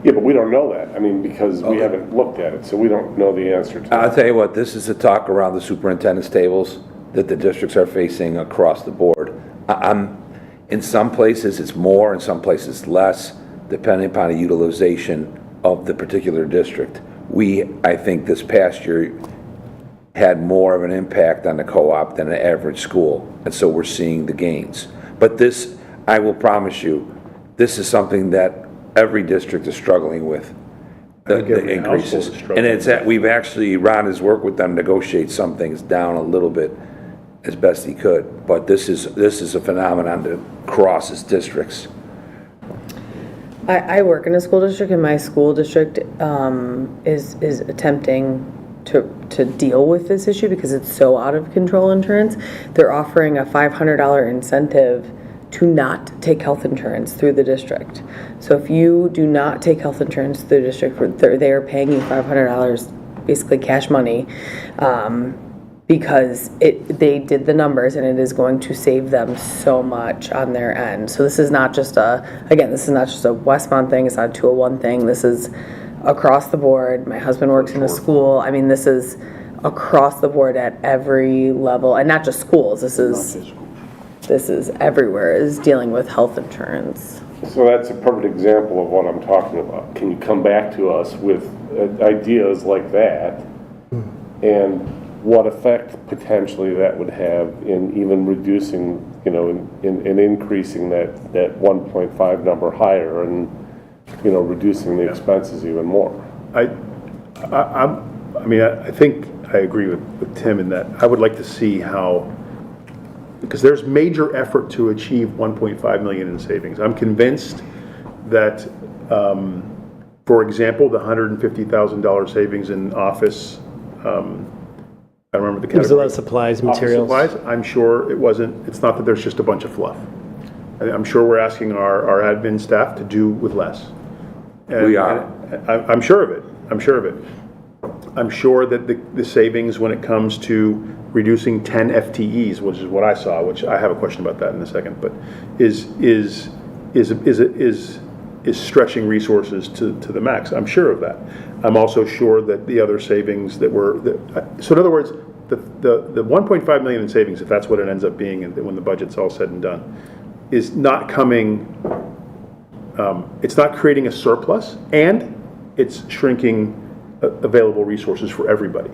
Yeah, but we don't know that. I mean, because we haven't looked at it, so we don't know the answer to I'll it. tell you what, this is the talk around the superintendent's tables that the districts are facing across the board. In some places, it's more, in some places less, depending upon the utilization of the particular district. I think this past year had more of an impact on the co-op than an average school, and so we're seeing the gains. But this, I will promise you, this is something that every district is struggling with, the every increases. household is struggling And it's that we've actually, Ron has worked with them, negotiate some things down a little bit as best he could. But this is a phenomenon that crosses districts. I work in a school district, and my school district is attempting to deal with this issue because it's so out of control insurance. They're offering a $500 incentive to not take health insurance through the district. So if you do not take health insurance through the district, they're paying you $500, basically cash money, because they did the numbers and it is going to save them so much on their end. So this is not just this is not just a Westmont thing, it's not a 201 thing, this is across the board. My husband works in a school. I mean, this is across the board at every level, and not just schools, this is everywhere, is dealing with health insurance. So that's a perfect example of what I'm talking about. Can you come back to us with ideas like that, and what effect potentially that would have in even reducing, in increasing that 1.5 number higher, and reducing the expenses even more? I think I agree with Tim in that I would like to see how, because there's major effort to achieve 1.5 million in savings. I'm convinced that, for example, the $150,000 savings in office, I don't remember the category. There's a lot of supplies, Office materials. supplies, I'm sure it's not that there's just a bunch of fluff. I'm sure we're asking our admin staff to do with less. We are. I'm sure of it. I'm sure that the savings when it comes to reducing 10 FTEs, which is what I saw, which I have a question about that in a second, but is stretching resources to the max. I'm sure of that. I'm also sure that the other savings so in other words, the 1.5 million in savings, if that's what it ends up being, and when the budget's all said and done, is not coming. It's not creating a surplus, and it's shrinking available resources for everybody.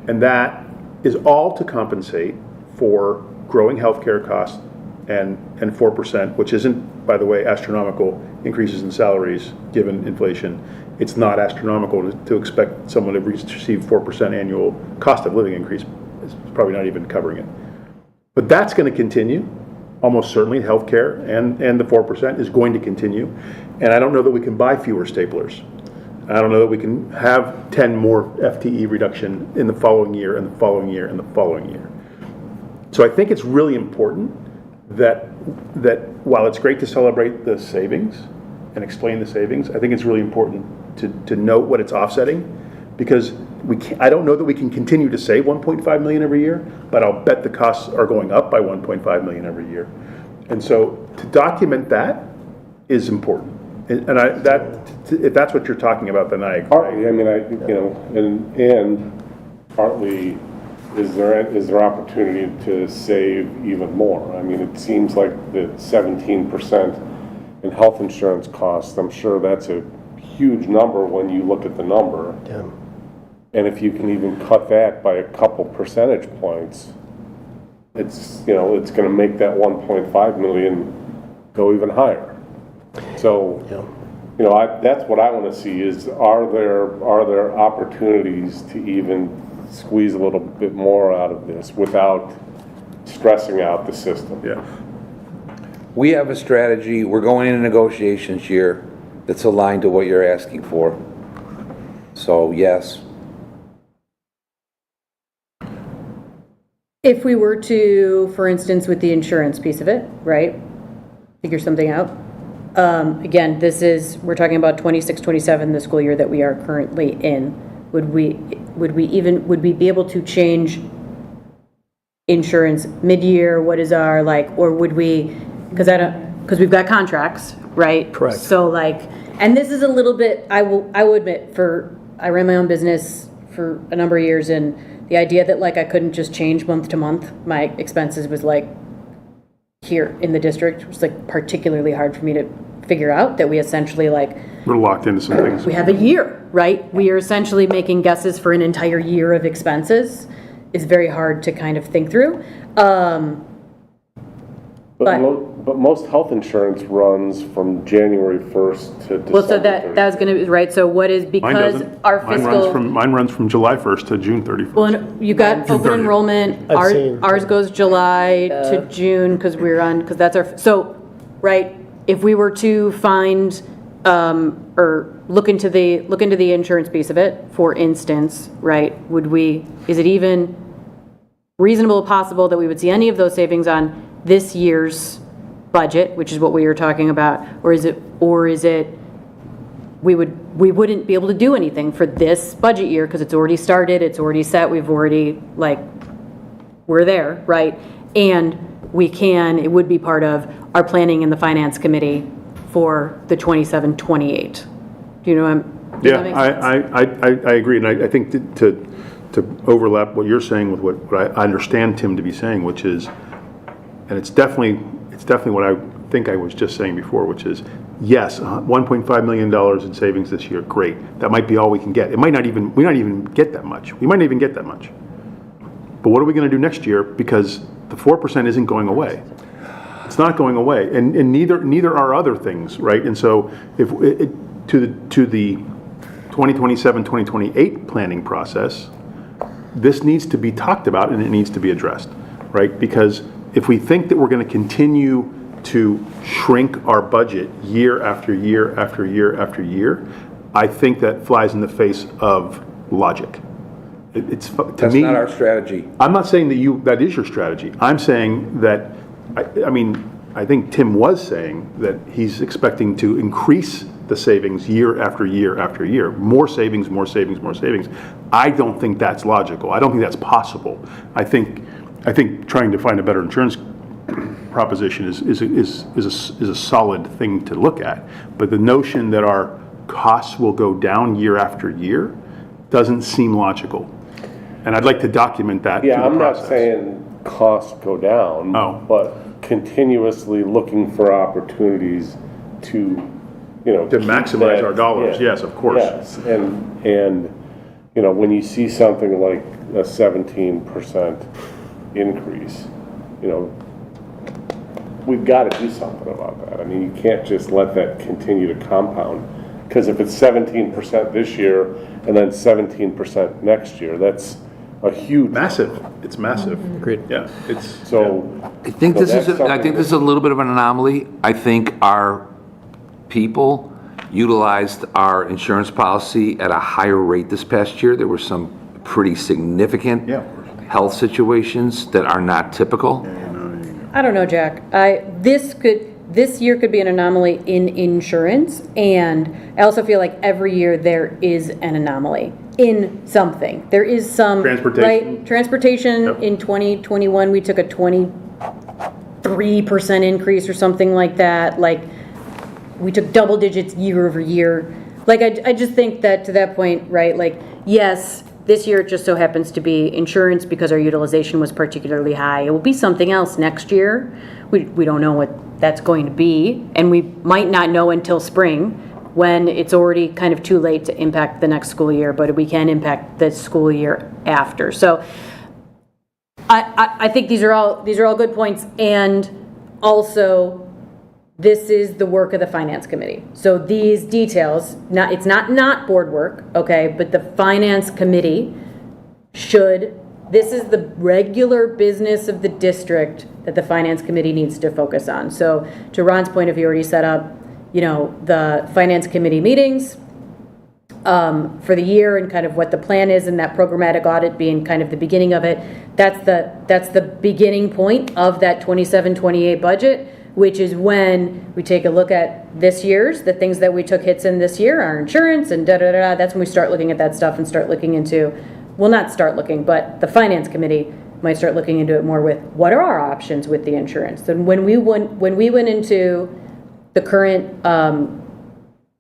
And that is all to compensate for growing healthcare costs and 4%, which isn't, by the way, astronomical increases in salaries given inflation. It's not astronomical to expect someone to receive 4% annual cost of living increase. It's probably not even covering it. But that's going to continue, almost certainly. Healthcare and the 4% is going to continue. And I don't know that we can buy fewer staplers. I don't know that we can have 10 more FTE reduction in the following year and the following year and the following year. So I think it's really important that while it's great to celebrate the savings and explain the savings, I think it's really important to note what it's offsetting, because I don't know that we can continue to save 1.5 million every year, but I'll bet the costs are going up by 1.5 million every year. And so to document that is important. And if that's what you're talking about, then I agree. Partly, I mean, and partly, is there opportunity to save even more? I mean, it seems like the 17% in health insurance costs, I'm sure that's a huge number when you look at the number. Yeah. And if you can even cut that by a couple percentage points, it's going to make that 1.5 million go even higher. So, that's what I want to see is, are there opportunities to even squeeze a little bit more out of this without stressing out the system? Yeah. We have a strategy, we're going into negotiations here that's aligned to what you're asking for. So, yes. If we were to, for instance, with the insurance piece of it, right, figure something out. Again, we're talking about 26-27, the school year that we are currently in. Would we be able to change insurance mid-year? What is our, or would we, because we've got contracts, right? Correct. So and this is a little bit, I will admit, I ran my own business for a number of years, and the idea that I couldn't just change month to month my expenses was here in the district was particularly hard for me to figure out, that we essentially We're locked into some things. we have a year, right? We are essentially making guesses for an entire year of expenses. Is very hard to kind of think through. But most health insurance runs from January 1st to December. Well, so that was going to, right, so what is, Mine because doesn't. our fiscal. Mine runs from July 1st to June 31st. Well, and you got open 30th. enrollment, I've seen. ours goes July to June, because because that's so, right, if we were to find, or look into the insurance piece of it, for instance, right, is it even reasonable, possible that we would see any of those savings on this year's budget, which is what we were talking about, or is it we wouldn't be able to do anything for this budget year because it's already started, it's already set, we've already we're there, right? And it would be part of our planning in the finance committee for the 27-28. Do you know what I'm? Yeah, I agree, and I think to overlap what you're saying with what I understand Tim to be saying, which is, and it's definitely what I think I was just saying before, which is, yes, $1.5 million in savings this year, great. That might be all we can get. We might not even get that much. We might not even get that much. But what are we going to do next year? Because the 4% isn't going away. It's not going away, and neither are other things, right? And so, to the 2027-2028 planning process, this needs to be talked about and it needs to be addressed, right? Because if we think that we're going to continue to shrink our budget year after year after year after year, I think that flies in the face of logic. That's not our strategy. I'm not saying that is your strategy. I'm saying that, I think Tim was saying that he's expecting to increase the savings year after year after year. More savings, more savings, more savings. I don't think that's logical. I don't think that's possible. I think trying to find a better insurance proposition is a solid thing to look at. But the notion that our costs will go down year after year doesn't seem logical. And I'd like to document that. Yeah, through the I'm not process. saying costs go down, but continuously looking for opportunities to maximize our dollars. Yeah, yes, of course. Yes, and when you see something like a 17% increase, you know, we've got to do something about that. I mean, you can't just let that continue to compound, because if it's 17% this year and then 17% next year, that's a huge. Massive. It's massive. Agreed. Yeah, it's. So I think So this is, that's I think this is a little bit of an anomaly. I think our people utilized our insurance policy at a higher rate this past year. There were some pretty significant Yeah. health situations that are not typical. I don't know, Jack. This year could be an anomaly in insurance, and I also feel like every year there is an anomaly in something. There is some. Transportation. Right? Transportation, Yep. in 2021, we took a 23% increase or something like that. Like, we took double digits year over year. Like, I just think that to that point, right, like, yes, this year it just so happens to be insurance because our utilization was particularly high. It will be something else next year. We don't know what that's going to be, and we might not know until spring when it's already kind of too late to impact the next school year, but we can impact the school year after. So I think these are all good points, and also this is the work of the finance committee. So these details, it's not board work, okay, but the finance committee this is the regular business of the district that the finance committee needs to focus on. So to Ron's point, if you already set up, the finance committee meetings for the year and kind of what the plan is, and that programmatic audit being kind of the beginning of it, that's the beginning point of that 27-28 budget, which is when we take a look at this year's, the things that we took hits in this year, our insurance and da-da-da-da. That's when we start looking at that stuff and start looking into, well, not start looking, but the finance committee might start looking into it more with what are our options with the insurance. And when we went into the current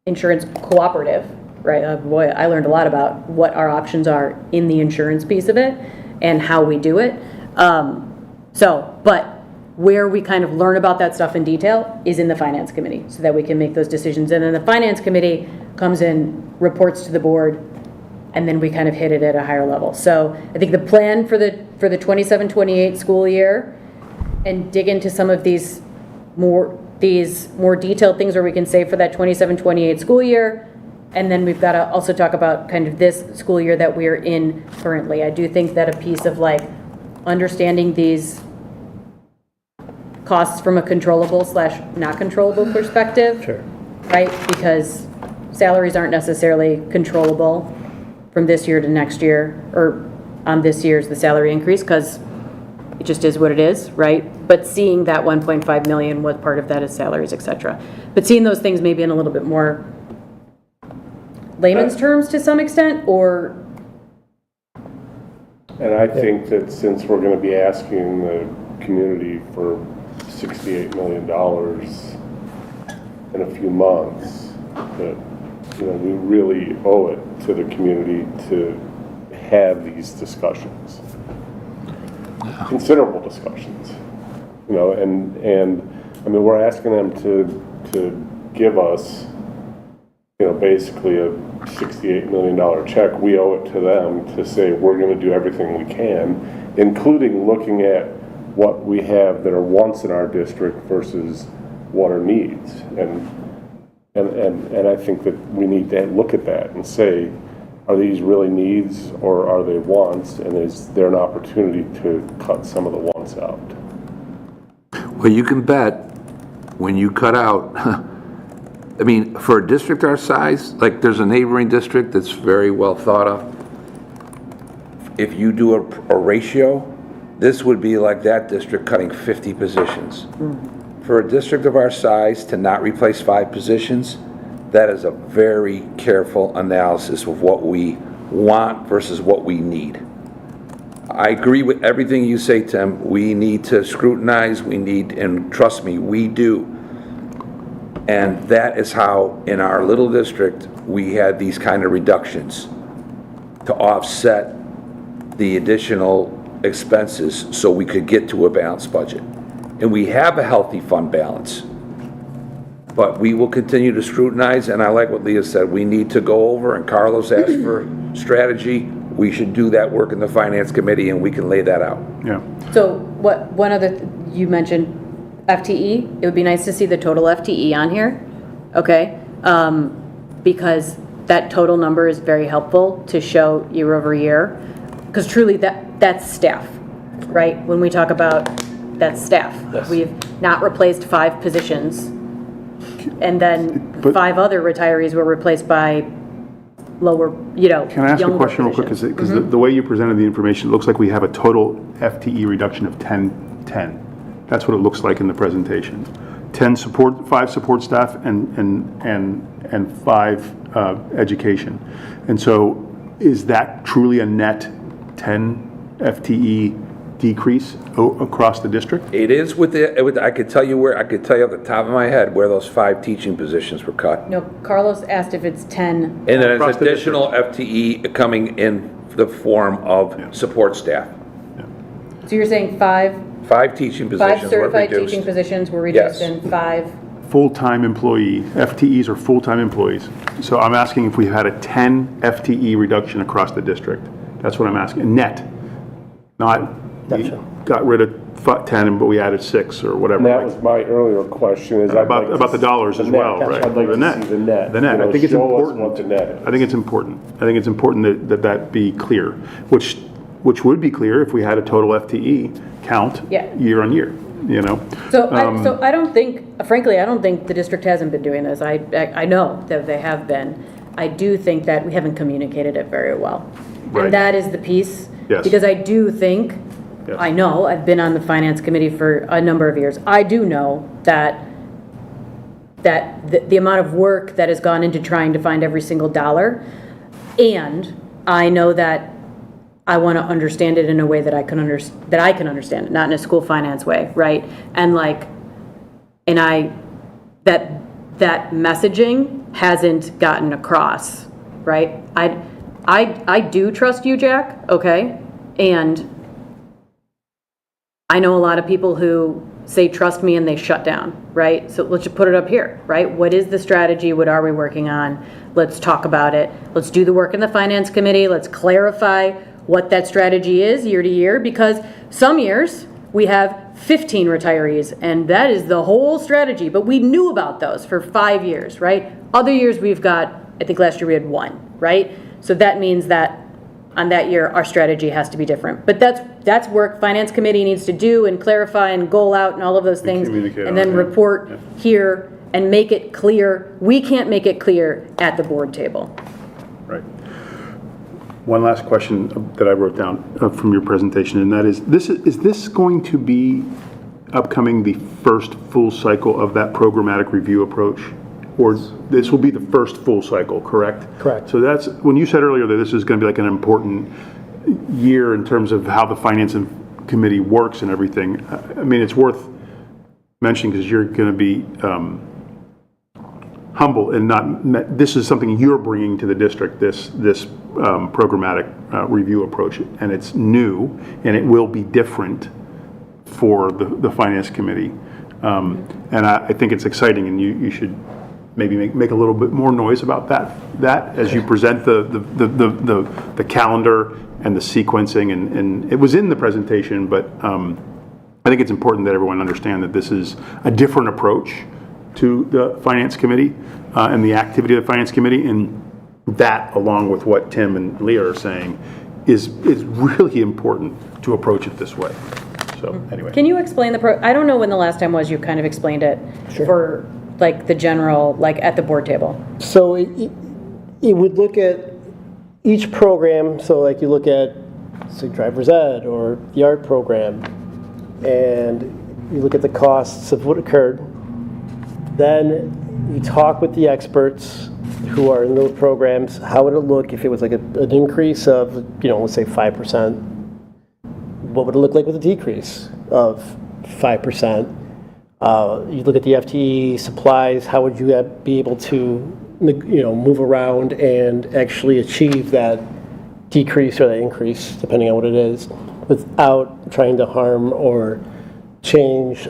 insurance cooperative, right? Boy, I learned a lot about what our options are in the insurance piece of it and how we do it. But where we kind of learn about that stuff in detail is in the finance committee, so that we can make those decisions. And then the finance committee comes in, reports to the board, and then we kind of hit it at a higher level. So I think the plan for the 27-28 school year, and dig into some of these more detailed things where we can say for that 27-28 school year, and then we've got to also talk about kind of this school year that we're in currently. I do think that a piece of like understanding these costs from a controllable / not controllable perspective. Sure. Right? Because salaries aren't necessarily controllable from this year to next year, or on this year's the salary increase, because it just is what it is, right? But seeing that 1.5 million, what part of that is salaries, et cetera. But seeing those things maybe in a little bit more layman's terms to some extent, or... And I think that since we're going to be asking the community for $68 million in a few months, that we really owe it to the community to have these discussions, considerable discussions. And I mean, we're asking them to give us, basically a $68 million check. We owe it to them to say we're going to do everything we can, including looking at what we have that are wants in our district versus what are needs. And I think that we need to look at that and say, are these really needs or are they wants? And is there an opportunity to cut some of the wants out? Well, you can bet when you cut out, I mean, for a district our size, like there's a neighboring district that's very well thought of. If you do a ratio, this would be like that district cutting 50 positions. For a district of our size to not replace 5 positions, that is a very careful analysis of what we want versus what we need. I agree with everything you say, Tim. We need to scrutinize, and trust me, we do. And that is how, in our little district, we had these kind of reductions to offset the additional expenses so we could get to a balanced budget. And we have a healthy fund balance. But we will continue to scrutinize, and I like what Leah said. We need to go over, and Carlos asked for strategy. we should do that work in the finance committee and we can lay that out. Yeah. So one other, you mentioned FTE. It would be nice to see the total FTE on here, okay? Because that total number is very helpful to show year over year. Because truly, that's staff, right? When we talk about that's staff. We've not replaced 5 positions, and then 5 other retirees were replaced by lower, Can I ask a younger question real quick? positions. Because the way you presented the information, it looks like we have a total FTE reduction of 10. That's what it looks like in the presentation. 5 support staff and 5 education. And so is that truly a net 10 FTE decrease across the district? It is I could tell you off the top of my head where those 5 teaching positions were cut. No, Carlos asked if it's 10. And then Across it's the additional FTE coming in the form of support staff. So you're saying 5 teaching positions were certified reduced. teaching positions were reduced Yes. and 5. Full-time employee, FTEs are full-time employees. So I'm asking if we had a 10 FTE reduction across the district. That's what I'm asking, net, not we Gotcha. got rid of 10, but we added 6 or whatever. And that was my earlier question, is I'd like to About the dollars see as the well, net. right? I'd like to see the net. The net. You know, I think it's show us important. what the net is. I think it's important. I think it's important that be clear, which would be clear if we had a total FTE count Yeah. year on year, So I don't think, frankly, I don't think the district hasn't been doing this. I know that they have been. I do think that we haven't communicated it very well. Right. And that is the piece. Yes. Because I do think, Yes. I know, I've been on the finance committee for a number of years. I do know that the amount of work that has gone into trying to find every single dollar, and I know that I want to understand it in a way that I can understand it, not in a school finance way, right? And that messaging hasn't gotten across, right? I do trust you, Jack, okay? And I know a lot of people who say trust me and they shut down, right? So let's just put it up here, right? What is the strategy? What are we working on? Let's talk about it. Let's do the work in the finance committee. Let's clarify what that strategy is year to year, because some years we have 15 retirees and that is the whole strategy, but we knew about those for 5 years, right? Other years we've got, I think last year we had 1, right? So that means that on that year our strategy has to be different. But that's work finance committee needs to do and clarify and goal out and all of those things, communicate and then on it, yeah. report here and make it clear. We can't make it clear at the board table. Right. One last question that I wrote down from your presentation, and that is this going to be upcoming the first full cycle of that programmatic review approach? Or this will be the first full cycle, correct? Correct. So that's, when you said earlier that this is going to be like an important year in terms of how the finance committee works and everything, I mean, it's worth mentioning because you're going to be humble and not, this is something you're bringing to the district, this programmatic review approach, and it's new and it will be different for the finance committee. And I think it's exciting, and you should maybe make a little bit more noise about that as you present the calendar and the sequencing, and it was in the presentation, but I think it's important that everyone understand that this is a different approach to the finance committee and the activity of the finance committee, and that, along with what Tim and Leah are saying, is really important to approach it this way. So anyway. Can you explain I don't know when the last time was you kind of explained it for like the general, like at the board table. So it would look at each program, so like you look at, say, driver's ed or the art program, and you look at the costs of what occurred. Then you talk with the experts who are in those programs. How would it look if it was like an increase of, let's say 5%? What would it look like with a decrease of 5%? You look at the FTE supplies, how would you be able to move around and actually achieve that decrease or that increase, depending on what it is, without trying to harm or change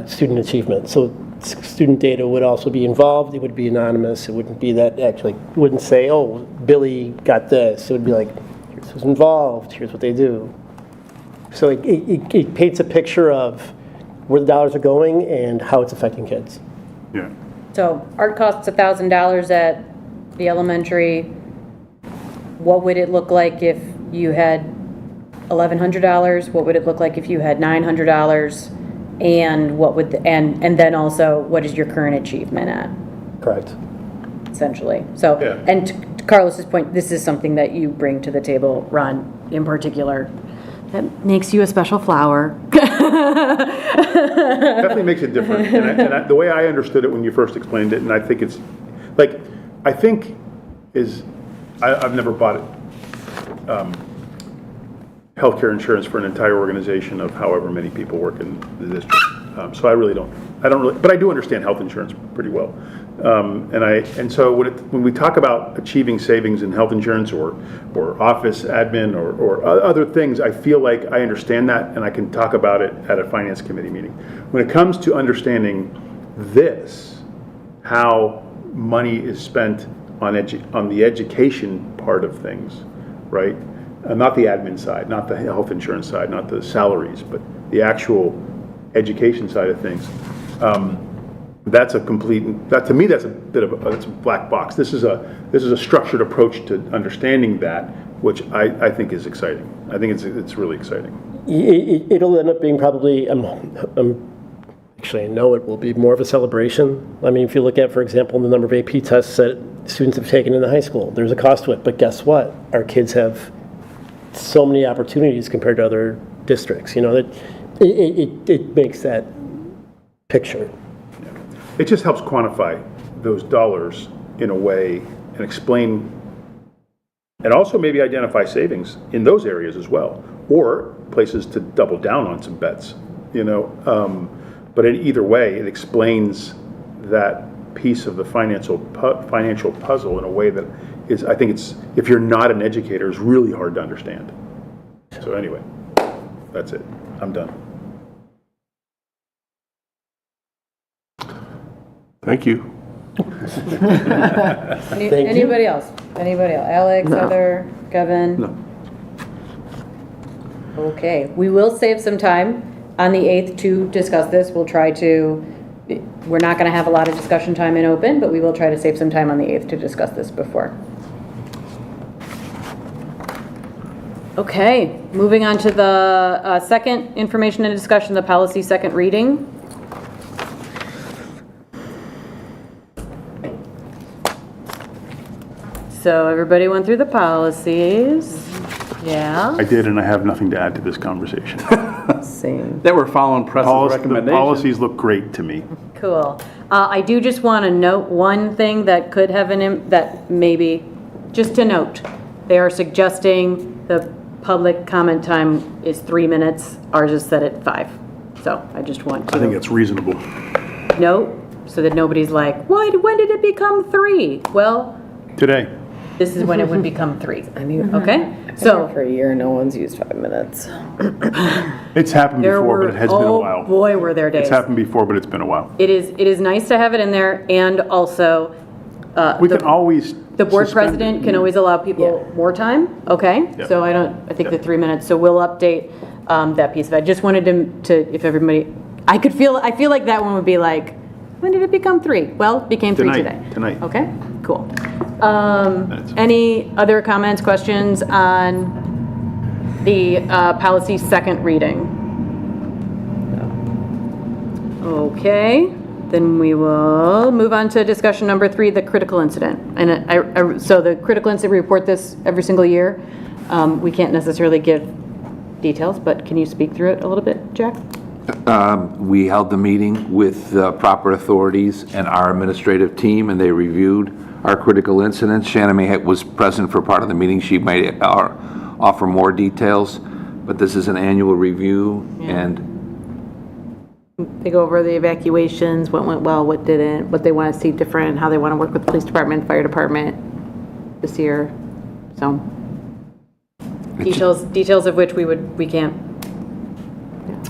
student achievement. So student data would also be involved. It would be anonymous. It wouldn't be that actually, wouldn't say, oh, Billy got this. It would be like, here's who's involved, here's what they do. So it paints a picture of where the dollars are going and how it's affecting kids. Yeah. So art costs $1,000 at the elementary. What would it look like if you had $1,100? What would it look like if you had $900? And what would, and then also, what is your current achievement at, Correct. essentially? So, Yeah. and to Carlos's point, this is something that you bring to the table, Ron, in particular, that makes you a special flower. Definitely makes it different. And the way I understood it when you first explained it, and I think it's, like, I've never bought it, healthcare insurance for an entire organization of however many people work in the district. So I don't really, but I do understand health insurance pretty well. And so when we talk about achieving savings in health insurance or office admin or other things, I feel like I understand that and I can talk about it at a finance committee meeting. When it comes to understanding this, how money is spent on the education part of things, right? Not the admin side, not the health insurance side, not the salaries, but the actual education side of things. That's a complete, to me, that's a bit of that's a black box. This is a structured approach to understanding that, which I think is exciting. I think it's really exciting. It'll end up being probably, actually I know it will be more of a celebration. I mean, if you look at, for example, the number of AP tests that students have taken in the high school, there's a cost to it, but guess what? Our kids have so many opportunities compared to other districts, that it makes that picture. It just helps quantify those dollars in a way and explain, and also maybe identify savings in those areas as well, or places to double down on some bets, but in either way, it explains that piece of the financial puzzle in a way that is, I think it's, if you're not an educator, is really hard to understand. So anyway, that's it. I'm done. Thank you. Anybody else? Anybody else? Alex, Heather, Kevin? No. Okay, we will save some time on the 8th to discuss this. We'll try to, we're not going to have a lot of discussion time in open, but we will try to save some time on the 8th to discuss this before. Okay, moving on to the second information and discussion, the policy second reading. So everybody went through the policies. Yeah. I did, and I have nothing to add to this conversation. Same. That we're following Preston's The recommendation. policies look great to me. Cool. I do just want to note one thing that could have that maybe, just to note, they are suggesting the public comment time is 3 minutes. Ours is set at 5. So I just want to I think it's reasonable. note so that nobody's like, when did it become 3? Well, Today. this is when it would become 3. I mean, Okay? so So for a year, no one's used 5 minutes. It's happened there before, were, but it has been a while. oh boy, were there days. It's happened before, but it's been a while. It is nice to have it in there, and also We can always the board suspend it. president can always allow people more time, okay? Yeah. So I think the 3 minutes, so we'll update that piece of it. I just wanted to if everybody, I feel like that one would be like, when did it become 3? Well, it became 3 today. Tonight. Okay, cool. Minutes. Any other comments, questions on the policy second reading? Okay, then we will move on to discussion number 3, the critical incident. And so the critical incident, we report this every single year. We can't necessarily give details, but can you speak through it a little bit, Jack? We held the meeting with the proper authorities and our administrative team, and they reviewed our critical incidents. Shannon May was present for part of the meeting. She might offer more details, but this is an annual review, and They go over the evacuations, what went well, what didn't, what they want to see different, how they want to work with the police department, fire department this year. So Details of which we can't.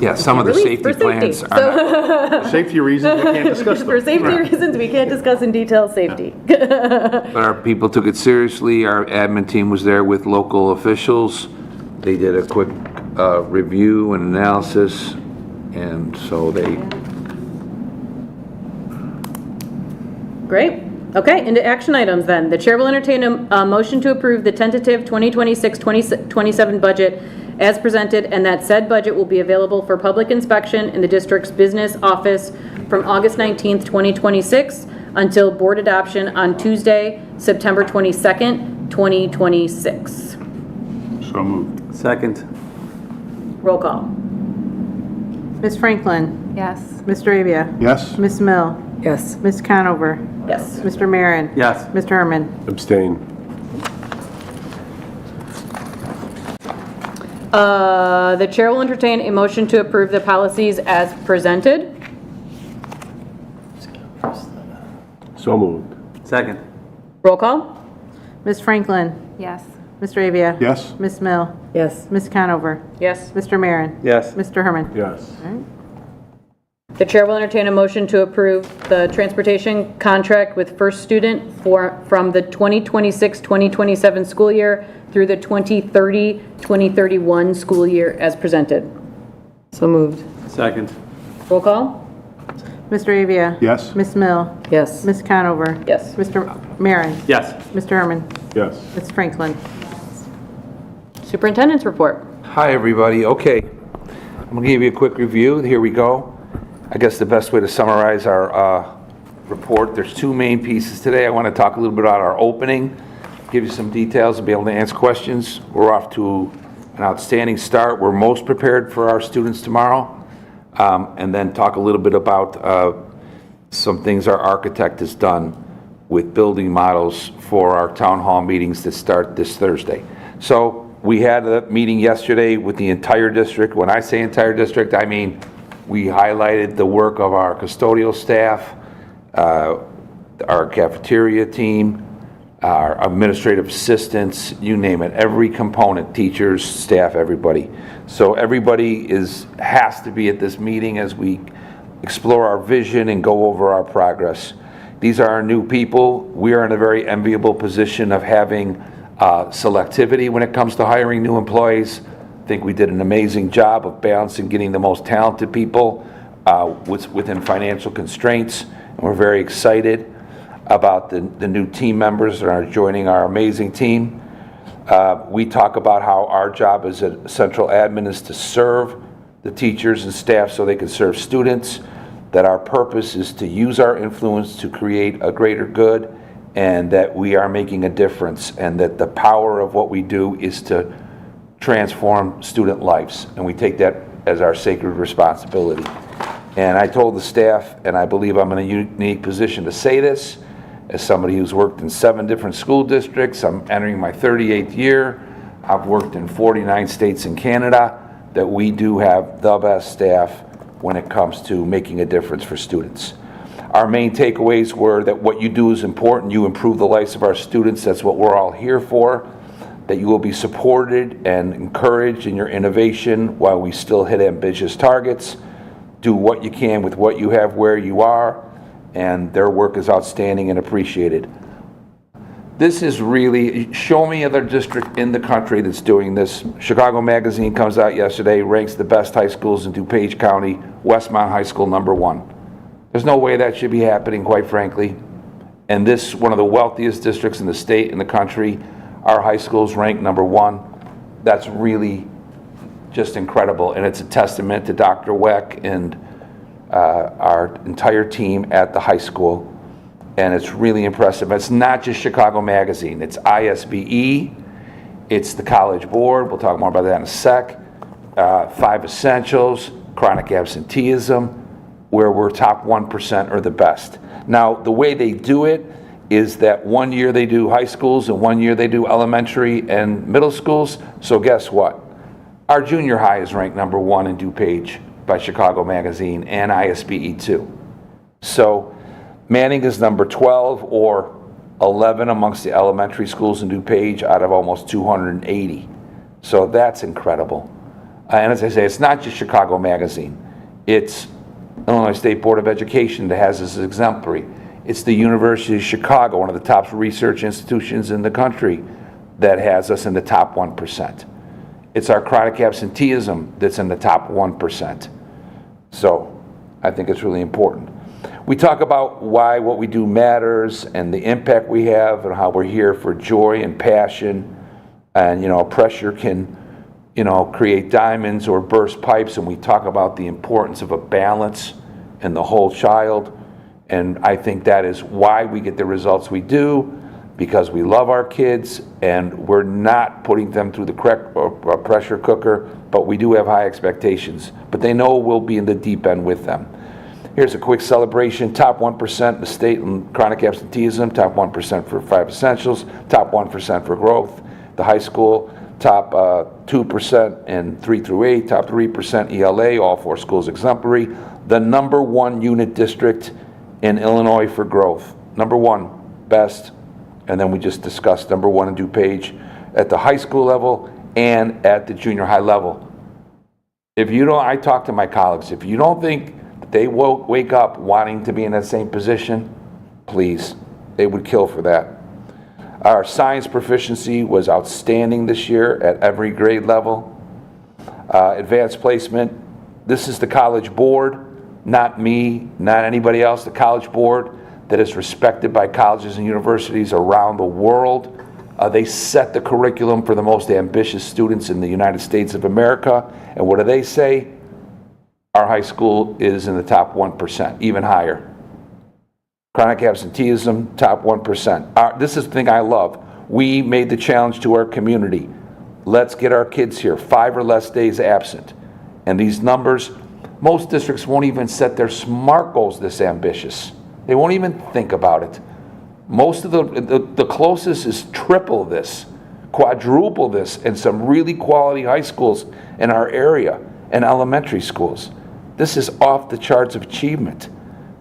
Yeah, some of the Release safety for safety. plans are not, Safety reasons, we can't discuss them. For safety reasons, we can't discuss in detail safety. but our people took it seriously. Our admin team was there with local officials. They did a quick review and analysis, and so they, Great. Okay, into action items then. The chair will entertain a motion to approve the tentative 2026-27 budget as presented, and that said budget will be available for public inspection in the district's business office from August 19th, 2026 until board adoption on Tuesday, September 22nd, 2026. So moved. Second. Roll call. Ms. Franklin? Yes. Mr. Avia? Yes? Ms. Mill? Yes. Ms. Conover? Yes. Mr. Marin? Yes. Mr. Herman? Abstain. The chair will entertain a motion to approve the policies as presented. So moved. Second. Roll call. Ms. Franklin? Yes. Mr. Avia? Yes? Ms. Mill? Yes. Ms. Conover? Yes. Mr. Marin? Yes. Mr. Herman? Yes. The chair will entertain a motion to approve the transportation contract with First Student from the 2026-2027 school year through the 2030-2031 school year as presented. So moved. Second. Roll call? Mr. Avia? Yes? Ms. Mill? Yes. Ms. Conover? Yes. Mr. Marin? Yes. Mr. Herman? Yes. Ms. Franklin? Superintendent's report. hi, everybody. Okay, I'm going to give you a quick review. Here we go. I guess the best way to summarize our report, there's two main pieces today. I want to talk a little bit about our opening, give you some details, and be able to answer questions. We're off to an outstanding start. We're most prepared for our students tomorrow. And then talk a little bit about some things our architect has done with building models for our town hall meetings that start this Thursday. So we had a meeting yesterday with the entire district. When I say entire district, I mean we highlighted the work of our custodial staff, our cafeteria team, our administrative assistants, you name it, every component, teachers, staff, everybody. So everybody has to be at this meeting as we explore our vision and go over our progress. These are our new people. We are in a very enviable position of having selectivity when it comes to hiring new employees. I think we did an amazing job of balancing getting the most talented people within financial constraints. And we're very excited about the new team members that are joining our amazing team. We talk about how our job as a central admin is to serve the teachers and staff so they can serve students, that our purpose is to use our influence to create a greater good, and that we are making a difference, and that the power of what we do is to transform student lives, and we take that as our sacred responsibility. And I told the staff, and I believe I'm in a unique position to say this, as somebody who's worked in 7 different school districts, I'm entering my 38th year, I've worked in 49 states in Canada, that we do have the best staff when it comes to making a difference for students. Our main takeaways were that what you do is important, you improve the lives of our students, that's what we're all here for, that you will be supported and encouraged in your innovation while we still hit ambitious targets. Do what you can with what you have where you are, and their work is outstanding and appreciated. This is really, show me other district in the country that's doing this. Chicago Magazine comes out yesterday, ranks the best high schools in DuPage County, Westmont High School #1. There's no way that should be happening, quite frankly. And this, one of the wealthiest districts in the state, in the country, our high schools rank #1. That's really just incredible, and it's a testament to Dr. Weck and our entire team at the high school, and it's really impressive. It's not just Chicago Magazine, it's ISBE, it's the College Board, we'll talk more about that in a sec, 5 Essentials, chronic absenteeism, where we're top 1% or the best. Now, the way they do it is that one year they do high schools and one year they do elementary and middle schools, so guess what? Our junior high is ranked #1 in DuPage by Chicago Magazine and ISBE too. So Manning is number 12 or 11 amongst the elementary schools in DuPage out of almost 280. So that's incredible. And as I say, it's not just Chicago Magazine. It's Illinois State Board of Education that has this exemplary. It's the University of Chicago, one of the top research institutions in the country, that has us in the top 1%. It's our chronic absenteeism that's in the top 1%. So I think it's really important. We talk about why what we do matters and the impact we have and how we're here for joy and passion. And, pressure can, create diamonds or burst pipes. And we talk about the importance of a balance in the whole child. And I think that is why we get the results we do, because we love our kids and we're not putting them through the correct pressure cooker, but we do have high expectations. But they know we'll be in the deep end with them. Here's a quick celebration. Top 1% in the state in chronic absenteeism, top 1% for 5 essentials, top 1% for growth. The high school, top 2% in 3 through 8, top 3% ELA, all 4 schools exemplary. The number 1 unit district in Illinois for growth. Number 1, best. And then we just discussed number 1 in DuPage at the high school level and at the junior high level. If you don't, I talk to my colleagues, if you don't think that they will wake up wanting to be in that same position, please, they would kill for that. Our science proficiency was outstanding this year at every grade level. Advanced placement, this is the college board, not me, not anybody else, the college board that is respected by colleges and universities around the world. They set the curriculum for the most ambitious students in the United States of America. And what do they say? Our high school is in the top 1%, even higher. Chronic absenteeism, top 1%. This is the thing I love. We made the challenge to our community. Let's get our kids here, 5 or less days absent. And these numbers, most districts won't even set their SMART goals this ambitious. They won't even think about it. Most of the closest is triple this, quadruple this, in some really quality high schools in our area and elementary schools. This is off the charts of achievement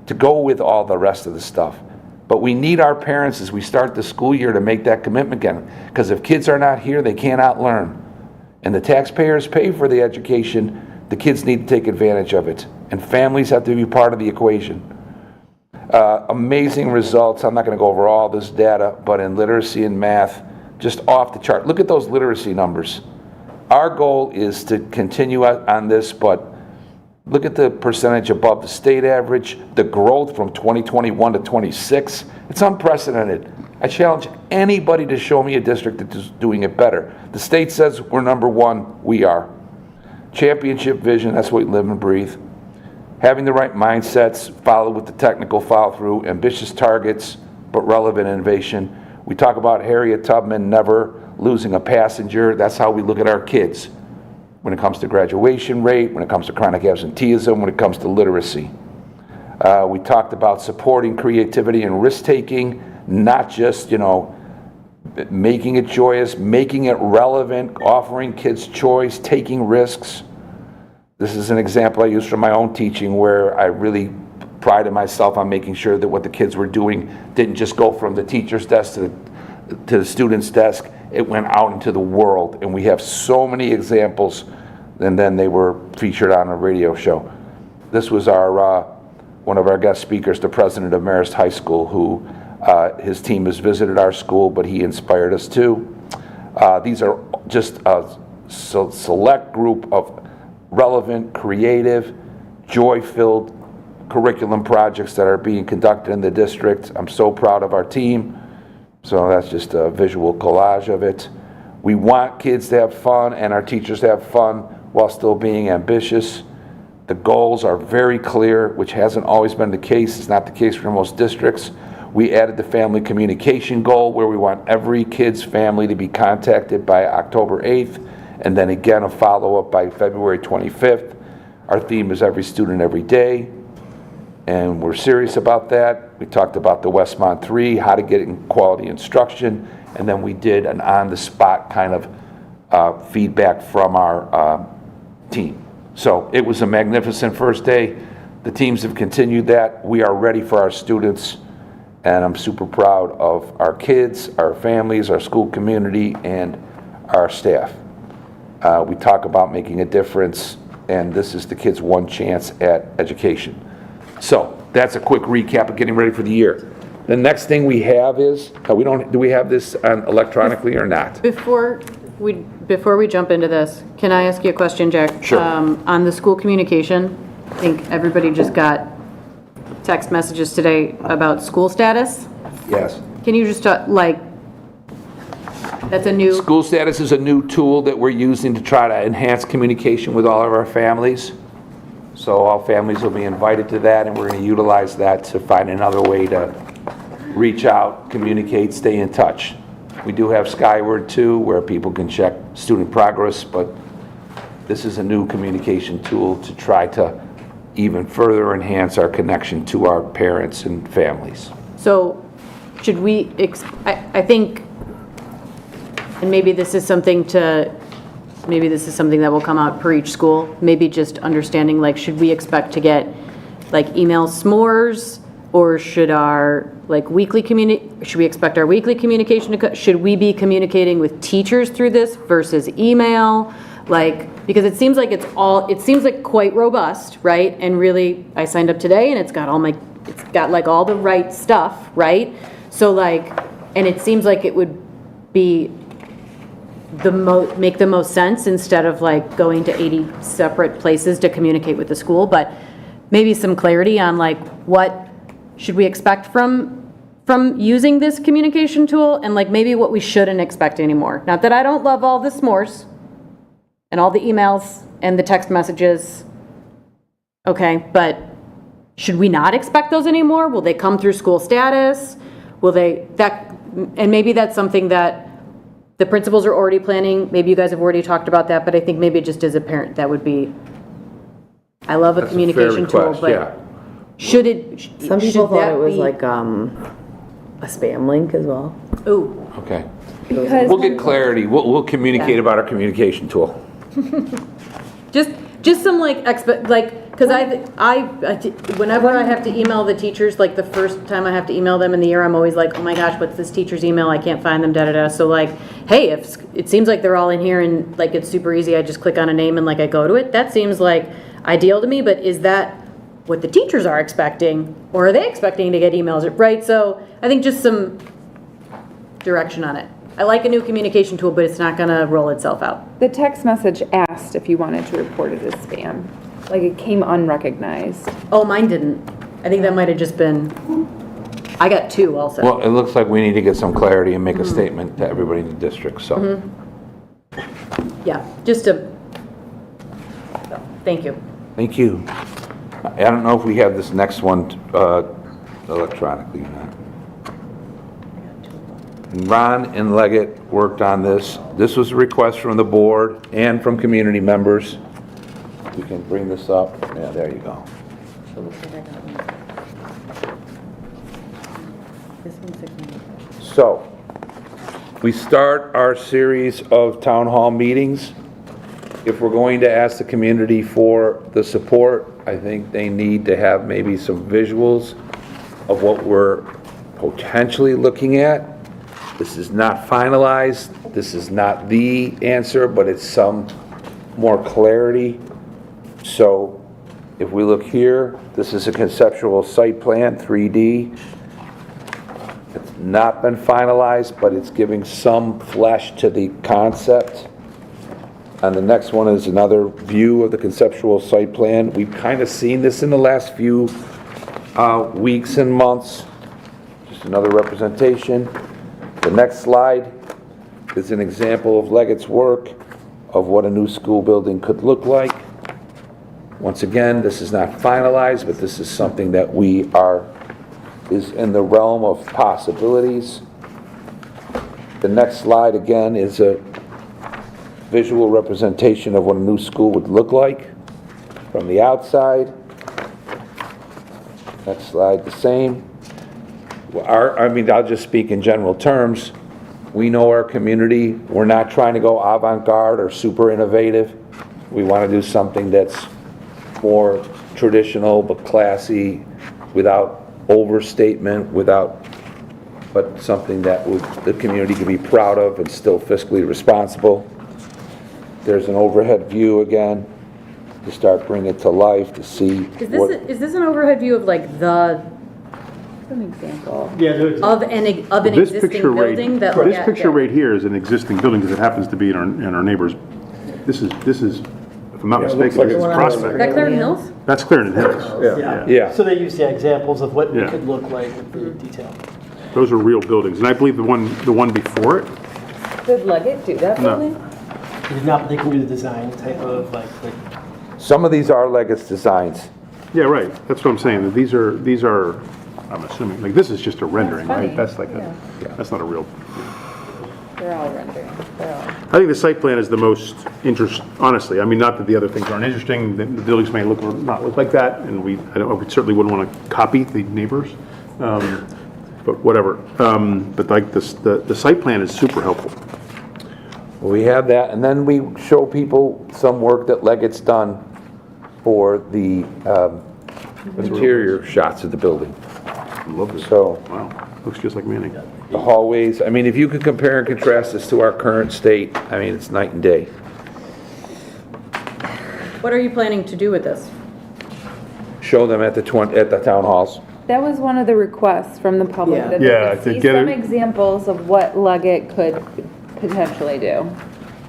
to go with all the rest of the stuff. But we need our parents as we start the school year to make that commitment again. Because if kids are not here, they cannot learn. And the taxpayers pay for the education. The kids need to take advantage of it. And families have to be part of the equation. Amazing results. I'm not going to go over all this data, but in literacy and math, just off the chart. Look at those literacy numbers. Our goal is to continue on this, but look at the percentage above the state average, the growth from 2021 to 26. It's unprecedented. I challenge anybody to show me a district that is doing it better. The state says we're number 1, we are. Championship vision, that's what we live and breathe. Having the right mindsets, followed with the technical follow-through, ambitious targets, but relevant innovation. We talk about Harriet Tubman never losing a passenger. That's how we look at our kids when it comes to graduation rate, when it comes to chronic absenteeism, when it comes to literacy. We talked about supporting creativity and risk-taking, not just, making it joyous, making it relevant, offering kids choice, taking risks. This is an example I use from my own teaching where I really prided myself on making sure that what the kids were doing didn't just go from the teacher's desk to the student's desk. It went out into the world, and we have so many examples, and then they were featured on a radio show. This was our one of our guest speakers, the president of Marist High School, who his team has visited our school, but he inspired us too. These are just a select group of relevant, creative, joy-filled curriculum projects that are being conducted in the district. I'm so proud of our team. So that's just a visual collage of it. We want kids to have fun and our teachers to have fun while still being ambitious. The goals are very clear, which hasn't always been the case. It's not the case for most districts. We added the family communication goal where we want every kid's family to be contacted by October 8th, and then again a follow-up by February 25th. Our theme is every student, every day. And we're serious about that. We talked about the Westmont 3, how to get in quality instruction, and then we did an on-the-spot kind of feedback from our team. So it was a magnificent first day. The teams have continued that. We are ready for our students, and I'm super proud of our kids, our families, our school community, and our staff. We talk about making a difference, and this is the kids' one chance at education. So that's a quick recap of getting ready for the year. The next thing we have is, do we have this on electronically or not? Before we jump into this, can I ask you a question, Jack? Sure. On the school communication, I think everybody just got text messages today about school status. Yes. Can you just, that's a new, School status is a new tool that we're using to try to enhance communication with all of our families. So all families will be invited to that, and we're going to utilize that to find another way to reach out, communicate, stay in touch. We do have Skyward too, where people can check student progress, but this is a new communication tool to try to even further enhance our connection to our parents and families. so should we, I think, and maybe this is something that will come out per each school, maybe just understanding, like, should we expect to get, like, email s'mores, or should should we expect our weekly communication should we be communicating with teachers through this versus email? Like, because it seems like quite robust, right? And really, I signed up today and it's got like all the right stuff, right? So like, and it seems like it would be make the most sense instead of like going to 80 separate places to communicate with the school, but maybe some clarity on like what should we expect from using this communication tool, and like maybe what we shouldn't expect anymore. Not that I don't love all the s'mores and all the emails and the text messages, okay, but should we not expect those anymore? Will they come through school status? And maybe that's something that the principals are already planning. Maybe you guys have already talked about that, but I think maybe just as a parent, that would be, I love a communication tool, but yeah. should it? Some people should thought that it was be- like a spam link as well. Ooh, Okay. Because We'll get clarity. We'll communicate about our communication tool. just some like because whenever I have to email the teachers, like the first time I have to email them in the year, I'm always like, oh my gosh, what's this teacher's email? I can't find them, da-da-da. So like, hey, if it seems like they're all in here and like it's super easy, I just click on a name and like I go to it, that seems like ideal to me, but is that what the teachers are expecting, or are they expecting to get emails, right? So I think just some direction on it. I like a new communication tool, but it's not gonna roll itself out. the text message asked if you wanted to report it as spam. Like it came unrecognized. Oh, mine didn't. I think that might have just been, I got 2 also. Well, it looks like we need to get some clarity and make a statement to everybody in the district, so. Yeah, just so, thank you. Thank you. I don't know if we have this next one electronically or not. And Ron and Leggett worked on this. This was a request from the board and from community members. We can bring this up. Yeah, there you go. So, we start our series of town hall meetings. If we're going to ask the community for the support, I think they need to have maybe some visuals of what we're potentially looking at. This is not finalized. This is not the answer, but it's some more clarity. So if we look here, this is a conceptual site plan, 3D. It's not been finalized, but it's giving some flesh to the concept. And the next one is another view of the conceptual site plan. We've kind of seen this in the last few weeks and months. Just another representation. The next slide is an example of Leggett's work of what a new school building could look like. Once again, this is not finalized, but this is something that is in the realm of possibilities. The next slide again is a visual representation of what a new school would look like from the outside. Next slide, the same. I'll just speak in general terms. We know our community. We're not trying to go avant-garde or super innovative. We want to do something that's more traditional but classy, without overstatement, but something that the community can be proud of and still fiscally responsible. There's an overhead view again, to start bringing it to life, to see what... Is this an overhead view of like An example. of an This existing picture right, building that? this yeah, picture yeah. right here is an existing building because it happens to be in our neighbor's. This is, if I'm not mistaken, like it's it's Is that Prospect. Clarendon Hills? That's Clarendon Hills. Yeah. So they use the examples of what Yeah. it could look like with the detail. Those are real buildings. And I believe the one before it, Did Leggett do that No. building? They can do the design type of like Some of these are Leggett's designs. yeah, right. That's what I'm saying. That these are, I'm assuming, like this is just a rendering, right? funny. That's like that's not a real. They're all rendering. They're all. I think the site plan is the most honestly. I mean, not that the other things aren't interesting. The buildings may not look like that, and we certainly wouldn't want to copy the neighbors. But whatever. But like the site plan is super helpful. We have that, and then we show people some work that Leggett's done for the interior shots of the building. Love this. So, Wow, looks just like Manning. the hallways, I mean, if you could compare and contrast this to our current state, I mean, it's night and day. What are you planning to do with this? Show them at the town halls. That was one of the requests from the public, Yeah. that Yeah, they to could see get some it- examples of what Leggett could potentially do.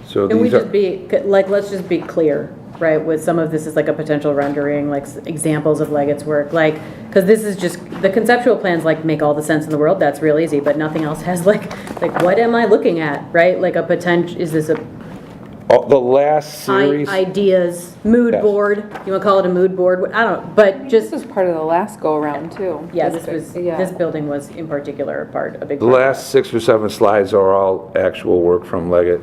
So Can we these are, just be, like, let's just be clear, right, with some of this is like a potential rendering, like examples of Leggett's work, like, because this is just, the conceptual plans like make all the sense in the world, that's real easy, but nothing else has like what am I looking at, right? Like a potential, is this a the last series, ideas, mood Yes. board, you want to call it a mood board, I don't, but This just, was part of the last go-around, too. yeah, this was, Yeah. this building was in particular a big the part. last 6 or 7 slides are all actual work from Leggett.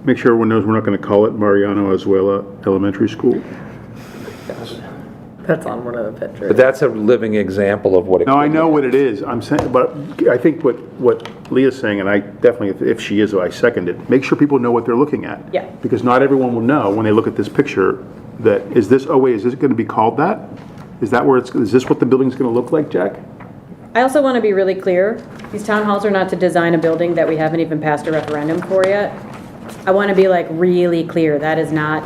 Make sure everyone knows we're not going to call it Mariano Azuela Elementary School. That's on one of the pictures. But that's a living example of what it No, could I know be. what it is. I'm saying, but I think what Leah's saying, and I definitely, if she is, I second it. Make sure people know what they're looking at. Yeah. Because not everyone will know when they look at this picture that is this going to be called that? Is this what the building's going to look like, Jack? I also want to be really clear, these town halls are not to design a building that we haven't even passed a referendum for yet. I want to be like really clear, that is not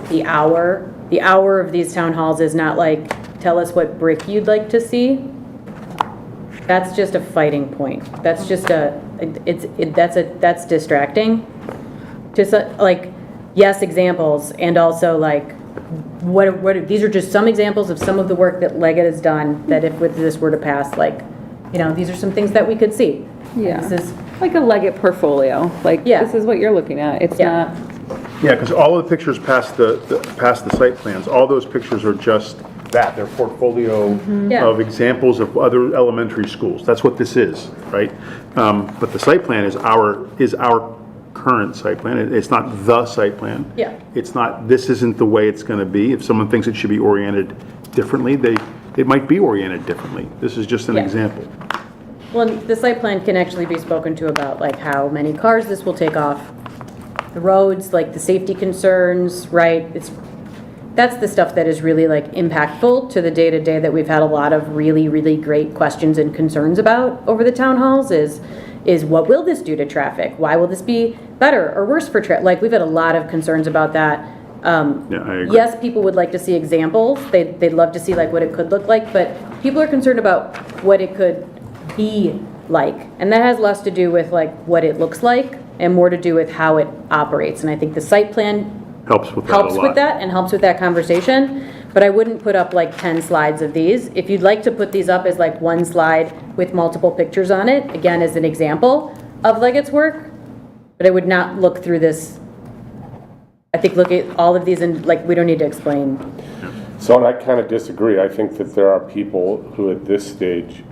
the hour. The hour of these town halls is not like, tell us what brick you'd like to see. That's just a fighting point. That's just that's distracting. Just like, yes, examples, and also like, what, these are just some examples of some of the work that Leggett has done, that if this were to pass, like, these are some things that we could see. Yeah. This is, Like a Leggett portfolio, like, Yeah. this is what you're looking at. It's Yeah. not, Yeah, because all of the pictures past the site plans, all those pictures are just that. They're portfolio Yeah. of examples of other elementary schools. That's what this is, right? But the site plan is our current site plan. It's not the site plan. Yeah. It's not, this isn't the way it's going to be. If someone thinks it should be oriented differently, it might be oriented differently. This is just an Yeah. example. well, the site plan can actually be spoken to about like how many cars this will take off the roads, like the safety concerns, right? That's the stuff that is really like impactful to the day-to-day that we've had a lot of really, really great questions and concerns about over the town halls is what will this do to traffic? Why will this be better or worse for traffic? Like, we've had a lot of concerns about that. Yeah, I agree. Yes, people would like to see examples. They'd love to see like what it could look like, but people are concerned about what it could be like. And that has less to do with like what it looks like and more to do with how it operates. And I think the site plan Helps with that a lot. helps with that and helps with that conversation. But I wouldn't put up like 10 slides of these. If you'd like to put these up as like one slide with multiple pictures on it, again, as an example of Leggett's work, but I would not look through this. I think look at all of these and like, we don't need to explain. So, and I kind of disagree. I think that there are people who at this stage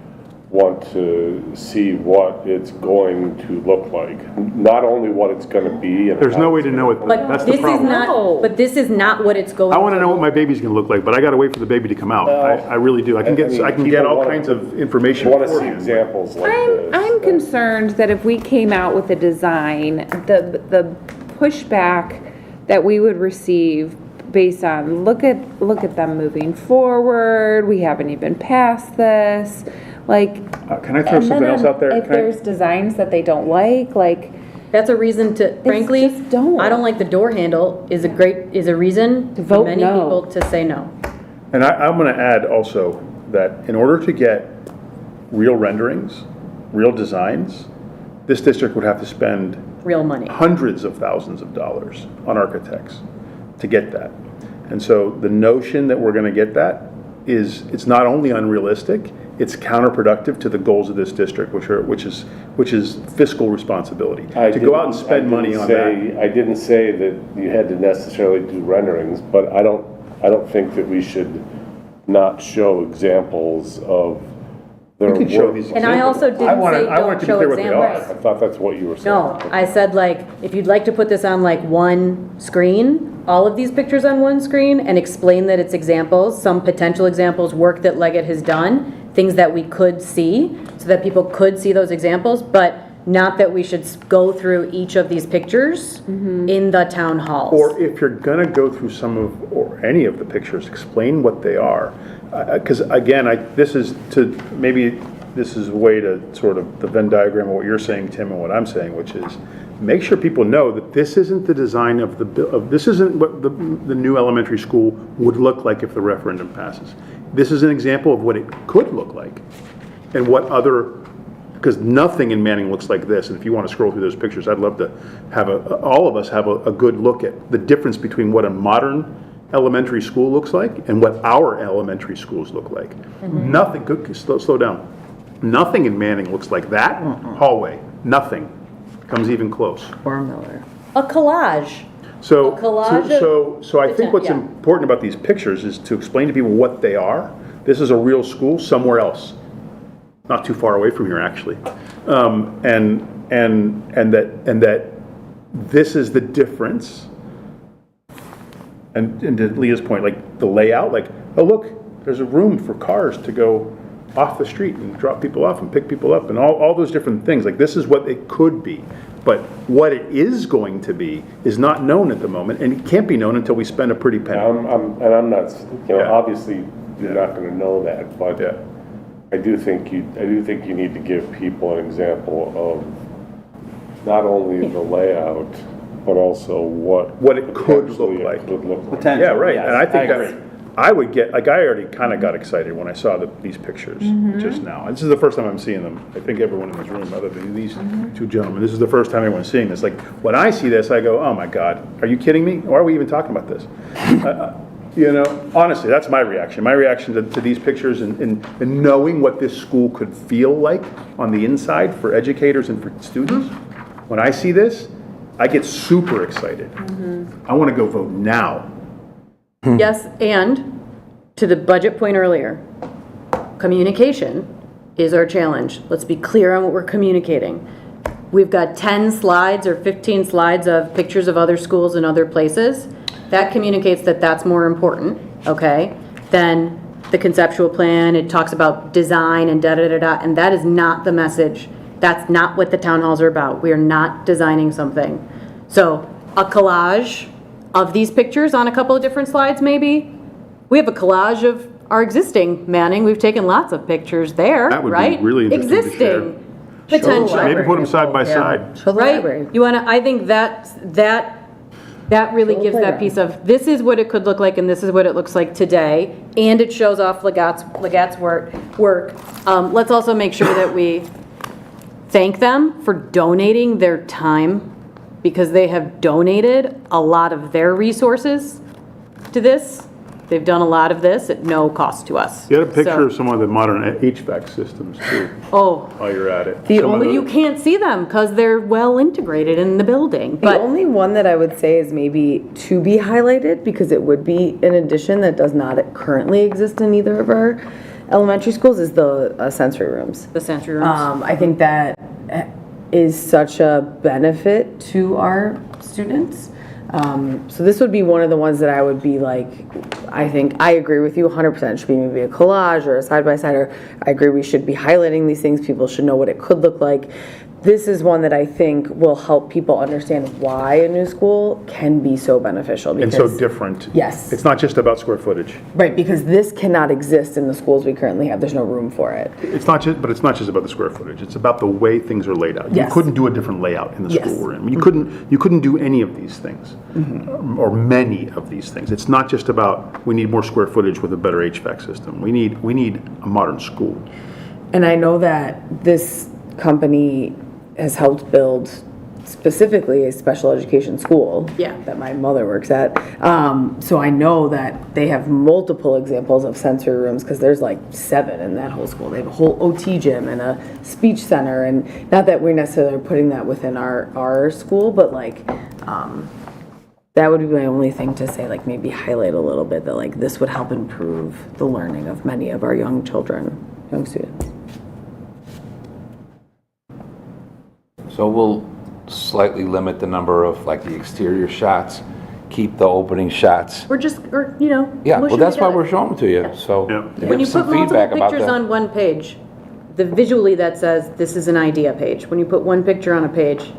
want to see what it's going to look like, not only what it's going to be. And There's how no way it's to gonna know it. look. But That's the this is problem. not, but this is not what it's going I to. want to know what my baby's going to look like, but I got to wait for the baby to come out. I really do. I can get people all wanna- kinds of information. I want to see beforehand. examples like this. I'm concerned that if we came out with a design, the pushback that we would receive based on, look at them moving forward, we haven't even passed this, like. Can I throw and something then else out there? If Can I- there's designs that they don't like, That's a reason to, frankly, just don't. I don't like the door handle is a reason for vote many no. people to say no. And I'm going to add also that in order to get real renderings, real designs, this district would have to spend Real money. hundreds of thousands of dollars on architects to get that. And so the notion that we're going to get that it's not only unrealistic, it's counterproductive to the goals of this district, which is fiscal responsibility. To go out and spend money on that. I didn't say that you had to necessarily do renderings, but I don't think that we should not show examples of their You can show work. these And I examples. also didn't I wanted- say I wanted don't to be show clear what they are. I examples. thought that's what you were saying. No, I said like, if you'd like to put this on like one screen, all of these pictures on one screen, and explain that it's examples, some potential examples, work that Leggett has done, things that we could see, so that people could see those examples, but not that we should go through each of these pictures in the town halls. Or if you're gonna go through some of, or any of the pictures, explain what they are. Because again, this is a way to sort of the Venn diagram of what you're saying, Tim, and what I'm saying, which is make sure people know that this isn't the design this isn't what the new elementary school would look like if the referendum passes. This is an example of what it could look like and what because nothing in Manning looks like this. And if you want to scroll through those pictures, I'd love to have all of us have a good look at the difference between what a modern elementary school looks like and what our elementary schools look like. Nothing, slow down. Nothing in Manning looks like that hallway. Nothing comes even close. Or Miller. A collage. So, A collage so I think what's yeah. important about these pictures is to explain to people what they are. This is a real school somewhere else, not too far away from here, actually, and that this is the difference. And to Leah's point, like the layout, like, oh look, there's a room for cars to go off the street and drop people off and pick people up and all those different things. Like this is what it could be. But what it is going to be is not known at the moment, and it can't be known until we spend a pretty penny. I'm not, Yeah. obviously, you're not gonna know that, but Yeah. I do think you need to give people an example of not only the layout, but also what it could look potentially like. it could look like. Potential. Yeah, right, Yes, and I think I agree. that, I would get, like, I already kind of got excited when I saw these pictures just now. This is the first time I'm seeing them. I think everyone in this room, other than these two gentlemen, this is the first time everyone's seeing this. Like, when I see this, I go, oh my God, are you kidding me? Why are we even talking about this? You know, honestly, that's my reaction. My reaction to these pictures and knowing what this school could feel like on the inside for educators and for students. When I see this, I get super excited. I want to go vote now. Yes, and to the budget point earlier, communication is our challenge. Let's be clear on what we're communicating. We've got 10 slides or 15 slides of pictures of other schools and other places. That communicates that that's more important, okay, than the conceptual plan. It talks about design and da-da-da-da, and that is not the message. That's not what the town halls are about. We are not designing something. So a collage of these pictures on a couple of different slides, maybe. We have a collage of our existing Manning. We've taken lots of pictures there, That would be right? really interesting to share. Existing potential. Maybe put them side by side. Show the library. Right? You want to, I think that really gives that piece of, this is what it could look like and this is what it looks like today. And it shows off Legat's work. Let's also make sure that we thank them for donating their time, because they have donated a lot of their resources to this. They've done a lot of this at no cost to us. You had a picture So- of some of the modern HVAC systems too, Oh, while you're at it. you can't see them because they're well integrated in the building, The but only one that I would say is maybe to be highlighted, because it would be an addition that does not currently exist in either of our elementary schools, is the sensory rooms. the sensory rooms. I think that is such a benefit to our students. So this would be one of the ones that I would be like, I think, I agree with you 100%. It should be maybe a collage or a side-by-side, or I agree we should be highlighting these things. People should know what it could look like. this is one that I think will help people understand why a new school can be so beneficial. And so different. Yes. It's not just about square footage. Right, because this cannot exist in the schools we currently have. There's no room for it. It's not just about the square footage. It's about the way things are laid out. Yes. You couldn't do a different layout in the Yes. school we're in. You couldn't do any of these things, or many of these things. It's not just about we need more square footage with a better HVAC system. We need a modern school. And I know that this company has helped build specifically a special education school. Yeah. That my mother works at. So I know that they have multiple examples of sensory rooms, because there's like 7 in that whole school. They have a whole OT gym and a speech center, and not that we're necessarily putting that within our school, but like, that would be my only thing to say, like maybe highlight a little bit that like this would help improve the learning of many of our young students. So we'll slightly limit the number of like the exterior shots, keep the opening shots. Or Yeah, mush well, them that's why together. we're showing them to you, so. Yeah. give When you some put multiple feedback about pictures that. on one page, visually that says this is an idea page. When you put one picture on a page,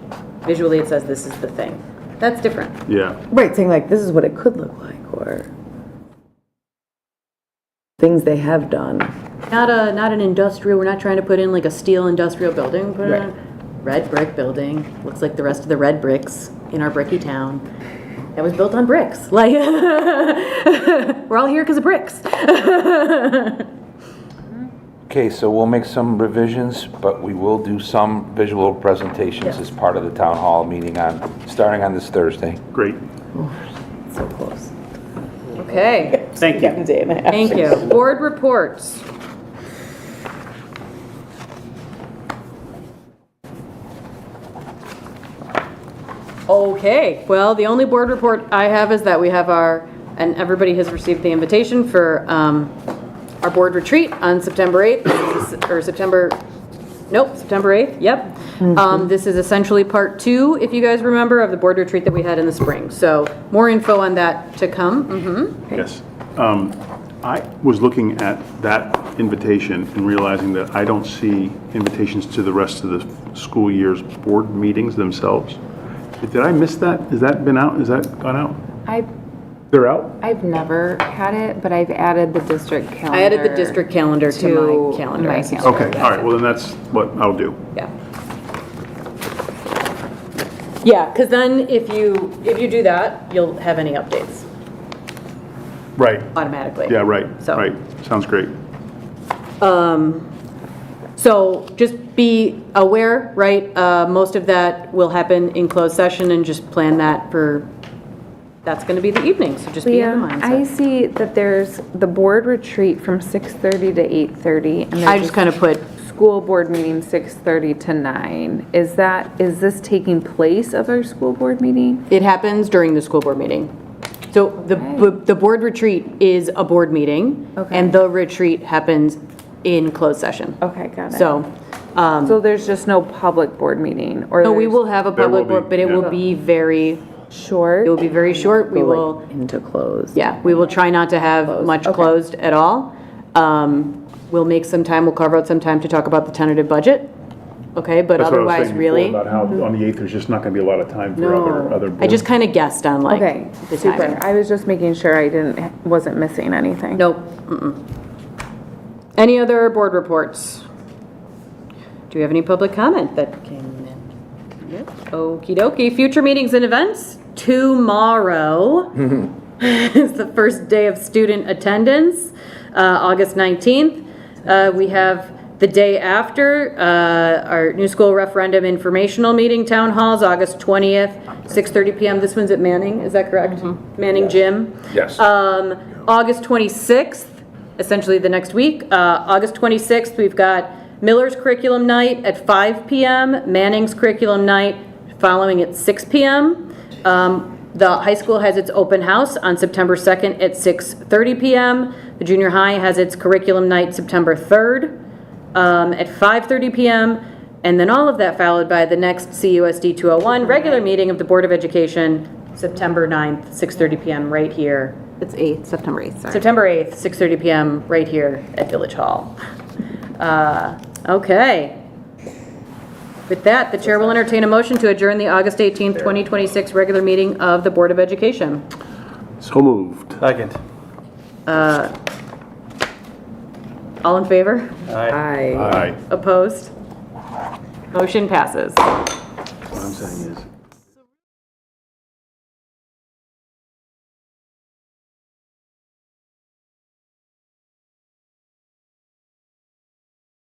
visually it says this is the thing. That's different. Yeah. Right, saying like, this is what it could look like, or things they have done. Not an industrial, we're not trying to put in like a steel industrial building, put in a red brick building. Looks like the rest of the red bricks in our bricky town. That was built on bricks. Like, we're all here because of bricks. Okay, so we'll make some revisions, but we will do some visual presentations as part of the town hall meeting starting on this Thursday. Great. So close. Okay, Thank you. A day and a half. thank you. Board reports. Okay, well, the only board report I have is that we have and everybody has received the invitation for our board retreat on September 8th, or September 8th, yep. This is essentially part 2, if you guys remember, of the board retreat that we had in the spring. So more info on that to come. Yes. I was looking at that invitation and realizing that I don't see invitations to the rest of the school year's board meetings themselves. Did I miss that? Has that been out? Has that gone out? They're out? I've never had it, but I've added the district calendar. I added the district calendar to my calendar. my calendar. Okay, all right, well then that's what I'll do. Yeah. Yeah, because then if you do that, you'll have any updates Right, automatically. yeah, right, So- right. Sounds great. So just be aware, right? Most of that will happen in closed session, and just plan that that's going to be the evening, so just be in the Leah, mindset. I see that there's the board retreat from 6:30 to 8:30. And I just kind of put, school board meeting 6:30 to 9. Is this taking place of our school board meeting? it happens during the school board meeting. So the board retreat is a board meeting, Okay. and the retreat happens in closed session. Okay, got it. So, So there's just no public board meeting, or no, we there's will have a There will public board, be, but it yeah. will be very, short? it will be very short. We Go, will, like, into close. yeah, we will try not to have much okay. closed at all. We'll make some time, we'll carve out some time to talk about the tentative budget, okay? But That's what I was otherwise, saying really, before about how on the 8th, there's just not going to be a lot of time for no. other I boards. just kind of guessed on like Okay, the super. timing. I was just making sure I wasn't missing anything. Nope. Any other board reports? Do we have any public comment that came in? Yep. Okey dokey. Future meetings and events. Tomorrow is the first day of student attendance, August 19th. We have the day after, our new school referendum informational meeting, town halls, August 20th, 6:30 PM. This one's at Manning, is that correct? Manning Gym. Yes. August 26th, essentially the next week. August 26th, we've got Miller's Curriculum Night at 5 PM, Manning's Curriculum Night following at 6 PM. The high school has its open house on September 2nd at 6:30 PM. The junior high has its curriculum night September 3rd at 5:30 PM. And then all of that followed by the next CUSD 201 regular meeting of the Board of Education, September 9th, 6:30 PM, right here. It's 8th, September 8th, sorry. September 8th, 6:30 PM, right here at Village Hall. Okay. With that, the chair will entertain a motion to adjourn the August 18th, 2026 regular meeting of the Board of Education. So moved. Second. All in favor? Aye. Aye. Opposed? Motion passes. What I'm saying is,